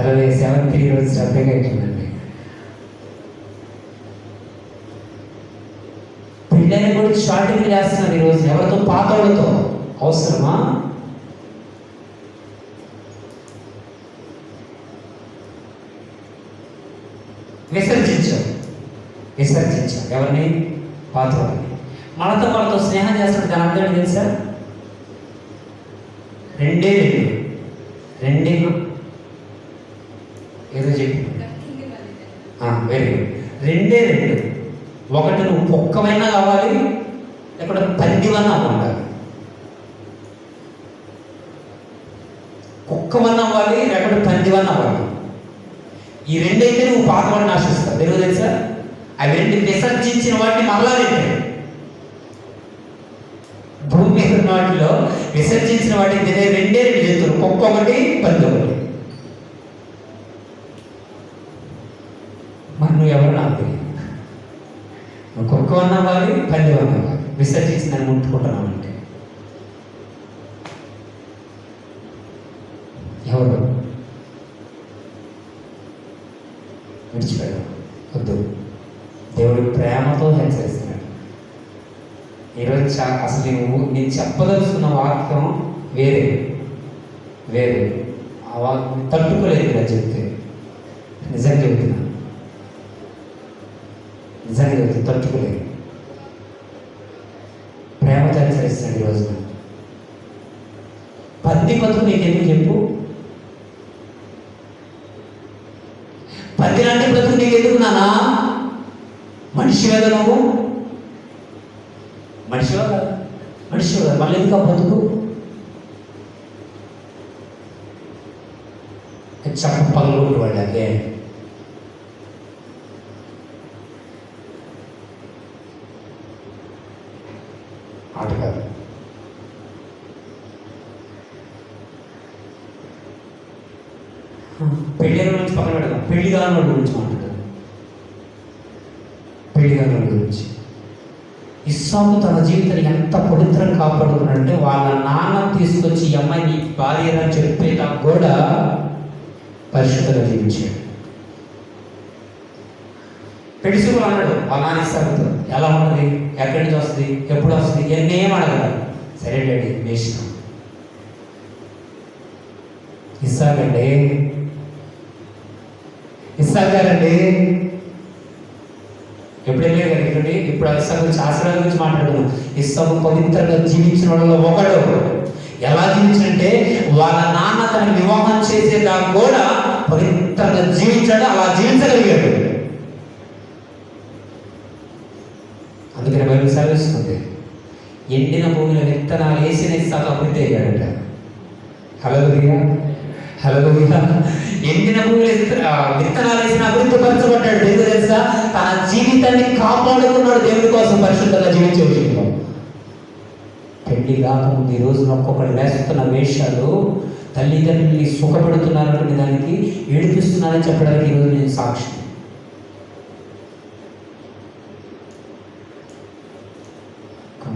67 ఈరోజు శ్రద్ధగా ఇచ్చిందండి. పెళ్ళైన కూడా షార్టింగ్ చేస్తున్నారు ఈరోజు. ఎవరితో? పాతోళ్ళతో. అవసరమా? విసర్జించాం. ఎవరిని? పాతోళ్ళని. వాళ్ళతో స్నేహం చేస్తున్న దాని అర్థం తెలుసా? రెండే ఏదో చెప్పి వెరీ గుడ్. రెండే. ఒకటి నువ్వు కుక్కమైనా కావాలి, లేకపోతే పందివన్నా ఉండాలి. కుక్కవన్నా అవ్వాలి, లేకపోతే పందివన్నా అవ్వాలి. ఈ రెండైతే నువ్వు పాతవాడిని ఆశిస్తావు. తెలుగు తెలుసా? అవి రెండు విసర్జించిన వాటిని మరలా రెండే. భూమి మీద ఉన్న వాటిలో విసర్జించిన వాటిని తినే రెండే జంతువులు, కుక్క ఒకటి, పంది ఒకటి. మరి నువ్వు ఎవరు? నాకు తెలియదు. నువ్వు కుక్క అన్నవాలి, పంది అన్నవాలి. విసర్జించిన ముట్టుకుంటున్నావు అంటే ఎవరు? విడిచిపెడదాం, వద్దు. దేవుడు ప్రేమతో హెచ్చరిస్తున్నాడు. ఈరోజు అసలు నేను చెప్పదలుచుకున్న వాక్యం వేరే ఆ వాక్యం తట్టుకోలేదు ఇలా చెప్తే. నిజంగా చెబుతున్నా, తట్టుకోలేదు. ప్రేమతో హెచ్చరిస్తున్నాడు ఈరోజు. పంది బతుకు నీకెందుకు చెప్పు? పంది లాంటి బ్రతుకు నీకెందుకు నానా? మనిషి కదా నువ్వు, మనిషివా కదా? మళ్ళీ ఎందుకు ఆ బతుకు? చెప్ప పగలు వాళ్ళకే ఆట కాదు. పెళ్లి గురించి పక్కన పెడదాం, పెళ్లి కాని వాళ్ళ గురించి మాట్లాడదాం. పెళ్లి కాని వాళ్ళ గురించి ఇస్సాకు తన జీవితాన్ని ఎంత పవిత్రంగా కాపాడుకున్నాడంటే వాళ్ళ నాన్న తీసుకొచ్చి ఈ అమ్మాయి నీ భార్య అని చెప్పేదా కూడా పరిశుద్ధంగా జీవించాడు. పెళ్లిసుకు అన్నాడు వాళ్ళ నాన్న ఇస్సాకుతో, ఎలా ఉన్నది, ఎక్కడి నుంచి వస్తుంది, ఎప్పుడు వస్తుంది, ఇవన్నీ ఏం అడగలేదు. సరే డాడీ వేసినాం. ఇస్సాక్ గారండి ఎప్పుడు వెళ్ళే కదా ఇప్పుడు ఇస్సాకు గురించి, ఆశీర్వాదం గురించి మాట్లాడుతున్నాం. ఇస్సాకు పవిత్రంగా జీవించిన వాళ్ళలో ఒకడు. ఎలా జీవించంటే వాళ్ళ నాన్న తన వివాహం చేసేదాకా కూడా పవిత్రంగా జీవించాడు, అలా జీవించగలిగాడు. అందుకని బైబిల్ సెలవిస్తుంది, ఎండిన భూమిలో విత్తనాలు వేసిన ఇస్సాకు అభివృద్ధి అయ్యాడట. హల్లెలూయా. ఎండిన భూమిలో విత్తనాలు వేసిన అభివృద్ధి పరచబడ్డాడు. దేవుడు తెలుసా, తన జీవితాన్ని కాపాడుకున్నాడు దేవుడి కోసం పరిశుద్ధంగా జీవించే విషయంలో. పెళ్లి కాకముందు ఈ రోజున ఒక్కొక్కటి వేస్తున్న వేషాలు తల్లిదండ్రుల్ని సుఖపెడుతున్నారనే దానికి ఏడిపిస్తున్నారని చెప్పడానికి ఈరోజు నేను సాక్షి.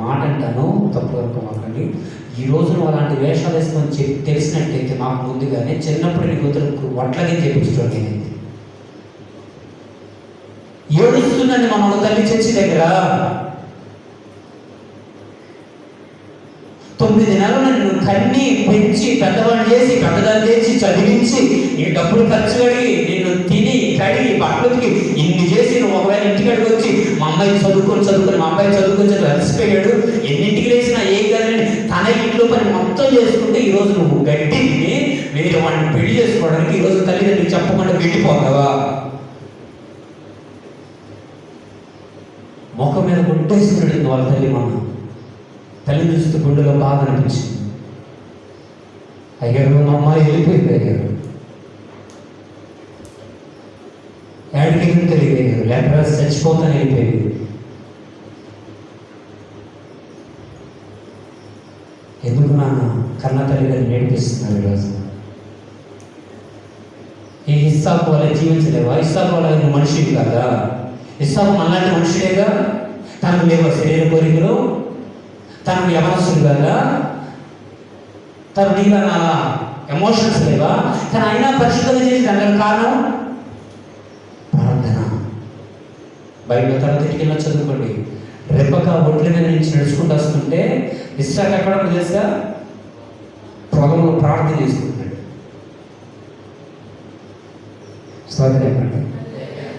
మాట అంటాను, తప్పు వరకు మాకండి. ఈ రోజు నువ్వు అలాంటి వేషాలు వేస్తామని తెలిసినట్టయితే మాకు ముందుగానే చిన్నప్పుడు నీ కూతురు వడ్లకి చేపించడం నేనైతే ఏడుస్తుందండి మన తల్లి చర్చి దగ్గర. 9 నెలలు నన్ను కన్ని పెంచి పెద్దవాళ్ళు చేసి పెద్దదాన్ని చేసి చదివించి ఈ డబ్బులు ఖర్చు కడిగి నిన్ను తిని కడిగి బట్టలకి ఇన్ని చేసి నువ్వు ఒకవేళ ఇంటికాడికి వచ్చి మా అమ్మాయి చదువుకొని మా అబ్బాయి చదువుకొని అలసిపోయాడు, ఎన్నింటికి లేచినా ఏ గదిని తన ఇంట్లో పని మొత్తం చేసుకుంటే ఈరోజు నువ్వు గడ్డి తిని వేరే వాడిని పెళ్లి చేసుకోవడానికి ఈరోజు తల్లిదండ్రులు చెప్పకుండా వెళ్ళిపోతావా? ముఖం మీద గుట్టేసుకున్నాడు వాళ్ళ తల్లి. తల్లి చూస్తే గుండెలో బాధ అనిపించింది. అయ్యారు మా అమ్మాయి వెళ్ళిపోయింది. అయ్యారు ఏడికి తెలియదు, లేకపోతే చచ్చిపోతాను వెళ్ళిపోయింది. ఎందుకు నాన్న కన్న తల్లిదండ్రులు నేర్పిస్తున్నారు ఈరోజు? ఈ ఇస్సాకు వల్ల జీవించలేవా? ఇస్సాకు వల్ల నువ్వు మనిషివి కాదా? ఇస్సాకు మనలాంటి మనుషులేగా, తనకు లేవా శరీర కోరికలు, తనకు యవనస్తులు కదా, తను నీగా నా ఎమోషన్స్ లేవా? కానీ అయినా పరిశుద్ధంగా చేసి దానికి కారణం ప్రార్థన. బైబిల్ తర్వాత ఇంటికి చదువుకోండి. రెప్పక ఒడ్ల మీద నుంచి నడుచుకుంటూ వస్తుంటే ఇస్సాకు ఎక్కడ తెలుసా? పొలంలో ప్రార్థన చేసుకుంటున్నాడు. చెప్పండి,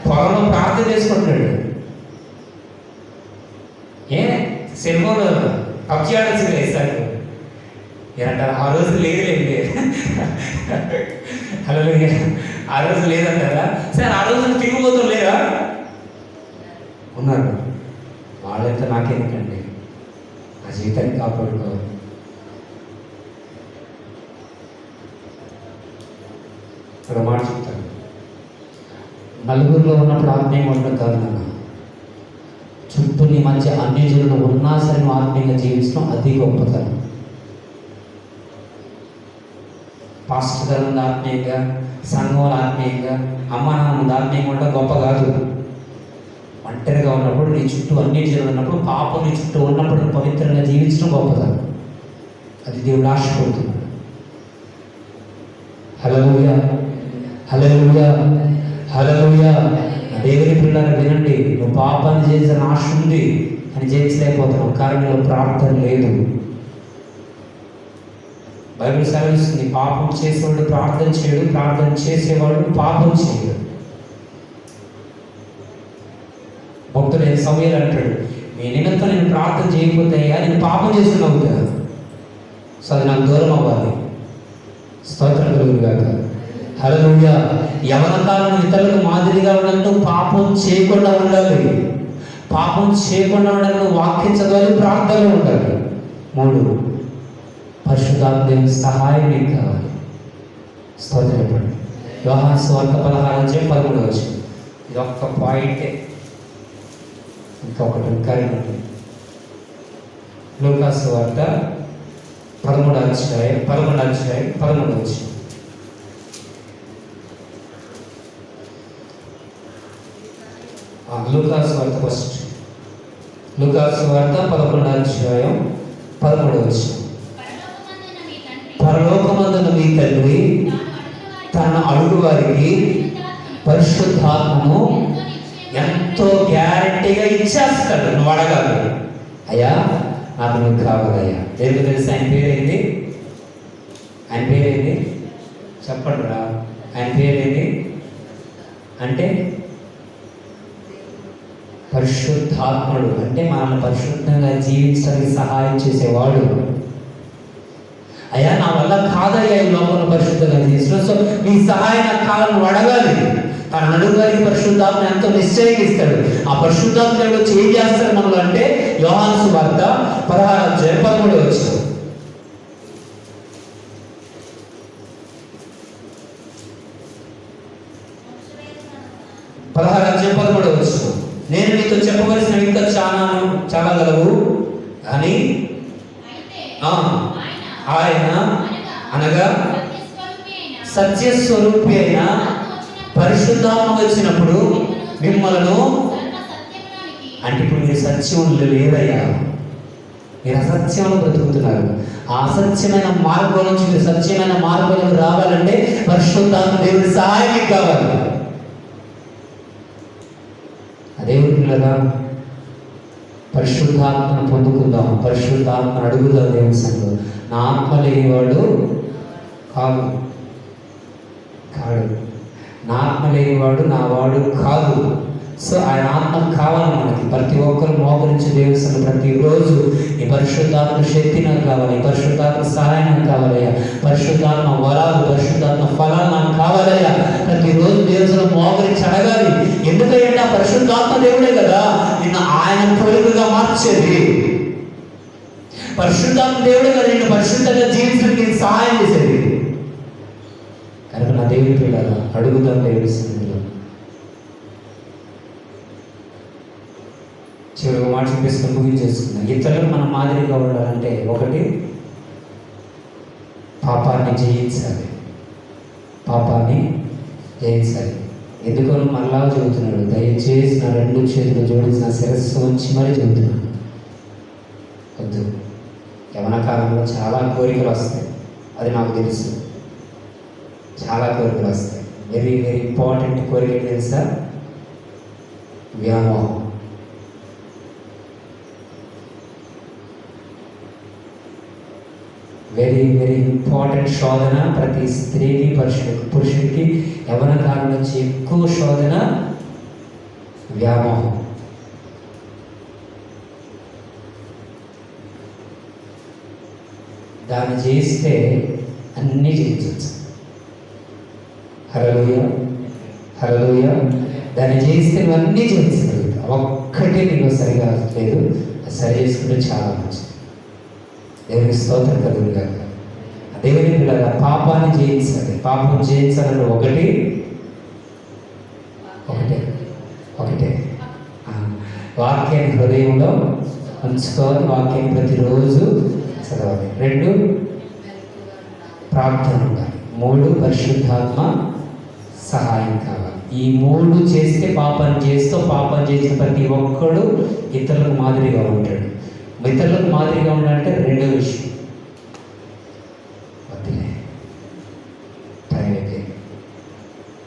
పొలంలో ప్రార్థన చేసుకుంటున్నాడు. ఏ సెల్ఫోన్ పబ్జి ఆడాల్సిందే ఇస్సాకు. ఏమంటారు? ఆ రోజు లేదు. హలో, ఆ రోజు లేదంటారా? సరే, ఆ రోజు తిరిగిపోతాం లేదా? ఉన్నారు. వాళ్ళంతా నాకెందుకండి, ఆ జీవితాన్ని కాపాడుకోవాలి. ఒక మాట చెప్తాను, నలుగురిలో ఉన్నప్పుడు ఆత్మీయంగా ఉండడం కాదు నాన్న, చుట్టూ నీ మధ్య అన్ని జనులు ఉన్నా సరే నువ్వు ఆత్మీయంగా జీవించడం అది గొప్పతనం. పాస్టర్ గారు ఉంది ఆత్మీయంగా, సంఘం ఆత్మీయంగా, అమ్మ నాన్న ఉంది ఆత్మీయంగా ఉండడం గొప్ప కాదు. ఒంటరిగా ఉన్నప్పుడు నీ చుట్టూ అన్ని జనులు ఉన్నప్పుడు, పాపం నీ చుట్టూ ఉన్నప్పుడు నువ్వు పవిత్రంగా జీవించడం గొప్పతనం. అది దేవుడు ఆశపడుతున్నాడు. హల్లెలూయా, హల్లెలూయా, హల్లెలూయా. దేవుని పిల్లలు వినండి, నువ్వు పాపాన్ని చేసిన ఆశ ఉంది అని జయించలేకపోతున్నావు, కారణంలో ప్రార్థన లేదు. బైబిల్ సెలవిస్తుంది, పాపం చేసేవాడు ప్రార్థన చేయడు, ప్రార్థన చేసేవాడు పాపం చేయడు. భక్తుడు సమయాలు అంటాడు, మీ నిమిత్తం నేను ప్రార్థన చేయకపోతే నేను పాపం చేస్తున్నావు కదా, సో అది నాకు దూరం అవ్వాలి. స్తోత్రం కలుగును గాక. హల్లెలూయా. యవన కాలం ఇతరులకు మాదిరిగా ఉండాలంటూ పాపం చేయకుండా ఉండాలి. పాపం చేయకుండా ఉండాలని వాక్యం చదవాలి, ప్రార్థనలో ఉండాలి. 3, పరిశుద్ధాత్మ సహాయం నీకు కావాలి. స్తోత్రం చెప్పండి. యోహాను సువార్త 16:13. ఇది ఒక్క పాయింటే, ఇంకొకటి ఇంకా ఉంటుంది. లూకా సువార్త 13:13. లూకా సువార్త ఫస్ట్, లూకా సువార్త 11:13. పరలోకమందున మీ తండ్రి తన అడుగు వారికి పరిశుద్ధాత్మను ఎంతో గ్యారంటీగా ఇచ్చేస్తాడు. నువ్వు అడగాలి, అయ్యా నాకు నువ్వు కావాలయ్యా. దేవుడు తెలిసి ఆయన పేరేంటి? ఆయన పేరేంటి చెప్పండి రా. ఆయన పేరేంటి అంటే పరిశుద్ధాత్ముడు. అంటే మనల్ని పరిశుద్ధంగా జీవించడానికి సహాయం చేసేవాడు. అయ్యా నా వల్ల కాదయ్యా ఈ లోకంలో పరిశుద్ధంగా జీవించడం, సో నీ సహాయం నాకు కావాలని అడగాలి. తన అడుగుగారికి పరిశుద్ధాత్మ ఎంతో నిశ్చయంగా ఇస్తాడు. ఆ పరిశుద్ధాత్మ ఏం చేస్తాడు మనలో అంటే యోహాను సువార్త 16:13. నేను నీతో చెప్పవలసిన ఇంకా చాలా గలవు కానీ ఆయన అనగా సత్యస్వరూపి అయిన పరిశుద్ధాత్మ వచ్చినప్పుడు మిమ్మలను, అంటే ఇప్పుడు మీరు సత్యంలో లేదయ్యా, మీరు అసత్యంలో బ్రతుకుతున్నారు. ఆ అసత్యమైన మార్గం నుంచి మీరు సత్యమైన మార్గంలో రావాలంటే పరిశుద్ధాత్మ దేవుడి సహాయం కావాలి. దేవుని పిల్లగా పరిశుద్ధాత్మను పొందుకుందాం, పరిశుద్ధాత్మను అడుగుదాం దేవుని సంఘం. నా ఆత్మ లేనివాడు కాదు కాడు, నా ఆత్మ లేనివాడు నా వాడు కాదు. సో ఆయన ఆత్మ కావాలి మనకి. ప్రతి ఒక్కరు మోకరించి దేవుని ప్రతిరోజు ఈ పరిశుద్ధాత్మ శక్తి నాకు కావాలి, ఈ పరిశుద్ధాత్మ సహాయం నాకు కావాలయ్యా, పరిశుద్ధాత్మ వరాలు, పరిశుద్ధాత్మ ఫలాలు నాకు కావాలయ్యా. ప్రతిరోజు దేవుని మోకరించి అడగాలి. ఎందుకంటే ఆ పరిశుద్ధాత్మ దేవుడే కదా నిన్ను ఆయన పొలుగుగా మార్చేది. పరిశుద్ధాత్మ దేవుడే కదా నిన్ను పరిశుద్ధంగా జీవించడానికి సహాయం చేసేది. కనుక నా దేవుని పిల్లలు అడుగుదాం దేవుని సన్నిధిలో. చివరి మాట చూపిస్తున్న ముగించేసుకుందాం. ఇతరులకు మనం మాదిరిగా ఉండాలంటే ఒకటి, పాపాన్ని జయించాలి, పాపాన్ని జయించాలి. ఎందుకని మళ్ళా చెబుతున్నాడు, దయచేసి నా 2 చేతులు జోడించిన శిరస్సు ఉంచి మరీ చెబుతున్నాడు. వద్దు. యవన కాలంలో చాలా కోరికలు వస్తాయి, అది నాకు తెలుసు. చాలా కోరికలు వస్తాయి. వెరీ వెరీ ఇంపార్టెంట్ కోరిక తెలుసా? వ్యామోహం. వెరీ వెరీ ఇంపార్టెంట్ శోధన ప్రతి స్త్రీకి, పురుషుడికి యవన కాలం నుంచి ఎక్కువ శోధన వ్యామోహం. దాన్ని చేస్తే అన్నీ జయించవచ్చు. హల్లెలూయా, హల్లెలూయా. దాన్ని చేస్తే నువ్వు అన్నీ జయించగలుగుతావు. ఒక్కటే నీకు సరిగా లేదు, సరి చేసుకుంటే చాలా మంచిది. దేవుని స్తోత్రం కలుగును గాక. దేవుని పిల్లగా పాపాన్ని జయించాలి. పాపం జయించాలని ఒకటే వాక్యాన్ని హృదయంలో ఉంచుకోవాలి, వాక్యాన్ని ప్రతిరోజు చదవాలి. 2 ప్రార్థన ఉండాలి. 3 పరిశుద్ధాత్మ సహాయం కావాలి. ఈ 3 చేస్తే పాపాన్ని చేసిన ప్రతి ఒక్కడు ఇతరులకు మాదిరిగా ఉంటాడు. ఇతరులకు మాదిరిగా ఉండాలంటే 2వ విషయం, వద్దులే టైం అయిపోయింది.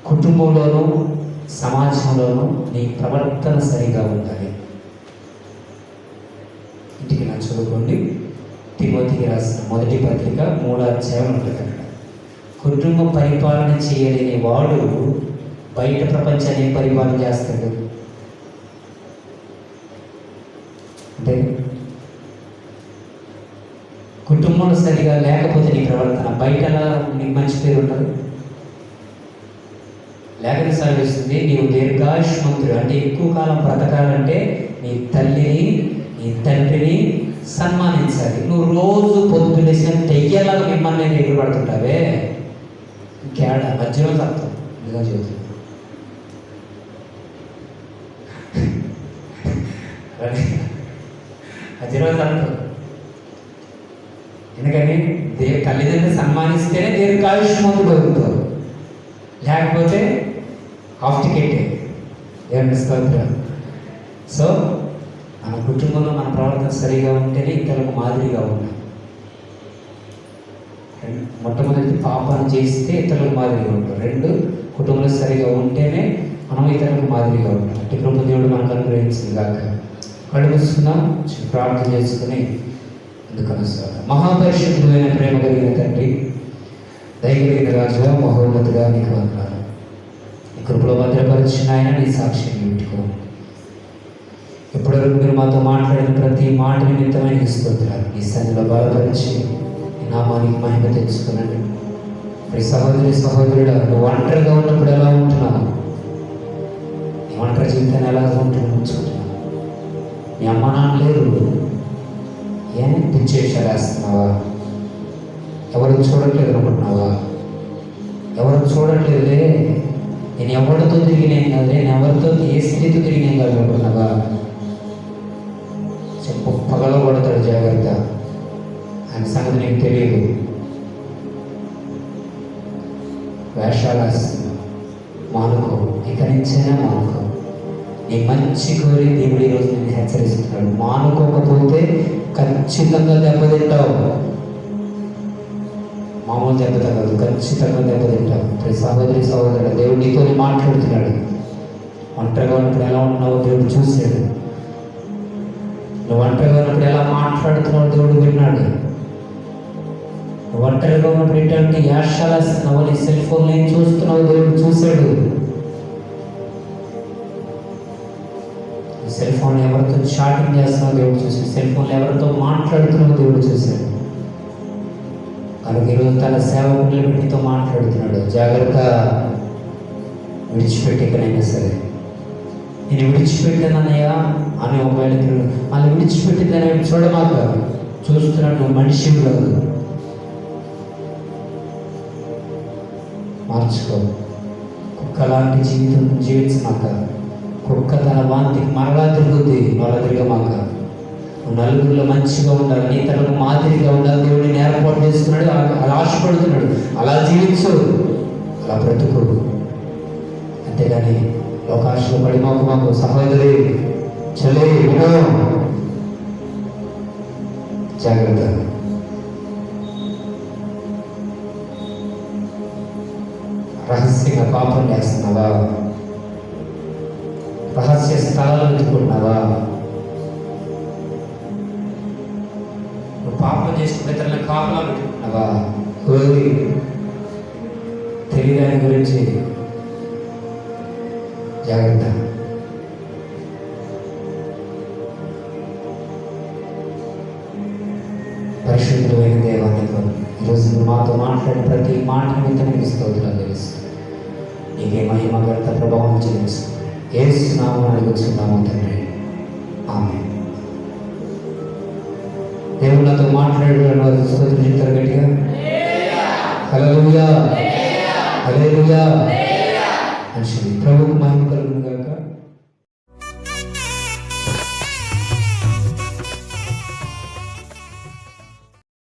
కుటుంబంలోనూ సమాజంలోనూ నీ ప్రవర్తన సరిగా ఉండాలి. ఇంటికి నా చదువుకోండి. తిమోతికి రాసిన 1వ పత్రిక 3వ అధ్యాయం ఉంటుంది అక్కడ. కుటుంబ పరిపాలన చేయలేని వాడు బయట ప్రపంచాన్ని పరిపాలన చేస్తాడు. అంటే కుటుంబంలో సరిగా లేకపోతే నీ ప్రవర్తన బయట నీకు మంచి పేరు ఉంటుంది. లేఖన సాగిస్తుంది, నీవు దీర్ఘాయుష్మంతుడు అంటే ఎక్కువ కాలం బ్రతకాలంటే నీ తల్లిని నీ తండ్రిని సన్మానించాలి. నువ్వు రోజు పొద్దులేసిన తెయ్యలాగా మిమ్మల్ని ఎదురు పడుతుంటావే, ఇంకేడ మధ్యలో తత్వం నిజంగా చెబుతుంది. మధ్యలో తత్వం. ఎందుకని తల్లిదండ్రులు సన్మానిస్తేనే దీర్ఘాయుష్మంతుడు అవుతారు, లేకపోతే హాఫ్ టికెట్. దేవుని స్తోత్రం. సో మన కుటుంబంలో మన ప్రవర్తన సరిగా ఉంటేనే ఇతరులకు మాదిరిగా ఉంటాం. మొట్టమొదటి పాపాన్ని చేస్తే ఇతరులకు మాదిరిగా ఉంటాం. 2 కుటుంబంలో సరిగా ఉంటేనే మనం ఇతరులకు మాదిరిగా ఉంటాం. అట్టి కృప దేవుడు మనకు అనుగ్రహించింది కాక. కళ్ళు మూసుకుందాం, ప్రార్థన చేసుకుని ఎందుకన్నా మహాపరిశుద్ధుడైన ప్రేమ కలిగిన తండ్రి, దయగలిగిన రాజుగా, మహోన్నతుగా నీకు వందనాలు. నీ కృపలో భద్రపరిచిన ఆయన నీ సాక్ష్యం పెట్టుకో. ఇప్పటివరకు మీరు మాతో మాట్లాడిన ప్రతి మాట నిమిత్తమైన స్తోత్రాలు ఈ సన్నిధిలో బలపరిచి ఈ నామానికి మహిమ తెచ్చుకున్నాను. ఇప్పుడు సహోదరుడా, నువ్వు ఒంటరిగా ఉన్నప్పుడు ఎలా ఉంటున్నావు? నీ ఒంటరి జీవితాన్ని ఎలా ఉంచుకుంటున్నావు? నీ అమ్మ నాన్న లేరు, ఏం పిచ్చేషాలు వేస్తున్నావా? ఎవరు చూడట్లేదు అనుకుంటున్నావా? ఎవరు చూడట్లేదులే, నేను ఎవరితో తిరిగినేం కాదు, నేను ఎవరితో ఏ స్త్రీతో తిరిగినేం కాదు అనుకుంటున్నావా? చెప్పు, పగలో కొడతాడు, జాగ్రత్త. ఆయన సంగతి నీకు తెలియదు. వేషాలు వేస్తున్నావు, మానుకో. ఇక నుంచైనా మానుకో. నీ మంచి కోరి దేవుడు ఈరోజు నేను హెచ్చరిస్తున్నాడు. మానుకోకపోతే ఖచ్చితంగా దెబ్బతింటావు. మామూలు దెబ్బ తగ్గదు, ఖచ్చితంగా దెబ్బతింటావు. ప్రతి సహోదరుడు దేవుడు నీతో మాట్లాడుతున్నాడు. ఒంటరిగా ఉన్నప్పుడు ఎలా ఉన్నావో దేవుడు చూశాడు. నువ్వు ఒంటరిగా ఉన్నప్పుడు ఎలా మాట్లాడుతున్నావు దేవుడు విన్నాడు. నువ్వు ఒంటరిగా ఉన్నప్పుడు ఏంటంటే యాషాలేస్తున్నావు, నీ సెల్ ఫోన్ ఏం చూస్తున్నావు దేవుడు చూశాడు. సెల్ ఫోన్ ఎవరితో చాటింగ్ చేస్తున్నావు దేవుడు చూశాడు. సెల్ ఫోన్ ఎవరితో మాట్లాడుతున్నావు దేవుడు చూశాడు. కనుక ఈరోజు తన సేవకుని నీతో మాట్లాడుతున్నాడు. జాగ్రత్త, విడిచిపెట్టికనైనా సరే నేను విడిచిపెట్టానన్నయ్యా అని ఒకవేళ అలా విడిచిపెట్టిందని చూడమాక. చూస్తున్నట్టు మనిషి కాదు, మార్చుకో. కుక్క లాంటి జీవితం జీవించమాక. కుక్క తన వాంతికి మరలా తిరుగుద్ది, మరలా తిరగమాక. నలుగురిలో మంచిగా ఉండాలి, నీ తనకు మాదిరిగా ఉండాలి. దేవుడిని ఏర్పాటు చేస్తున్నాడు, అలా ఆశపడుతున్నాడు. అలా జీవించు, అలా బ్రతుకు. అంతేగాని లోకాశలో పడి మాకు సహోదరి చలే వినో, జాగ్రత్త. రహస్యంగా పాపం చేస్తున్నావా? రహస్య స్థలాలు వెతుకుంటున్నావా? నువ్వు పాపం చేసుకుంటే తన కాపలా పెట్టుకుంటున్నావా? తెలియదాని గురించి జాగ్రత్త. పరిశుద్ధమైన దేవానికి ఈరోజు నువ్వు మాతో మాట్లాడిన ప్రతి మాట నిమిత్తానికి స్తోత్రాలు తెలుసు. నీకే మహిమ ఘనత ప్రభావం చెల్లిస్తూ యేసు నామమున అడుగుచున్నాము తండ్రి, ఆమేన్. దేవుడు నాతో మాట్లాడాడు, స్తోత్రించారు గట్టిగా. హల్లెలూయా, హల్లెలూయా. మంచిది. ప్రభువుకు మహిమ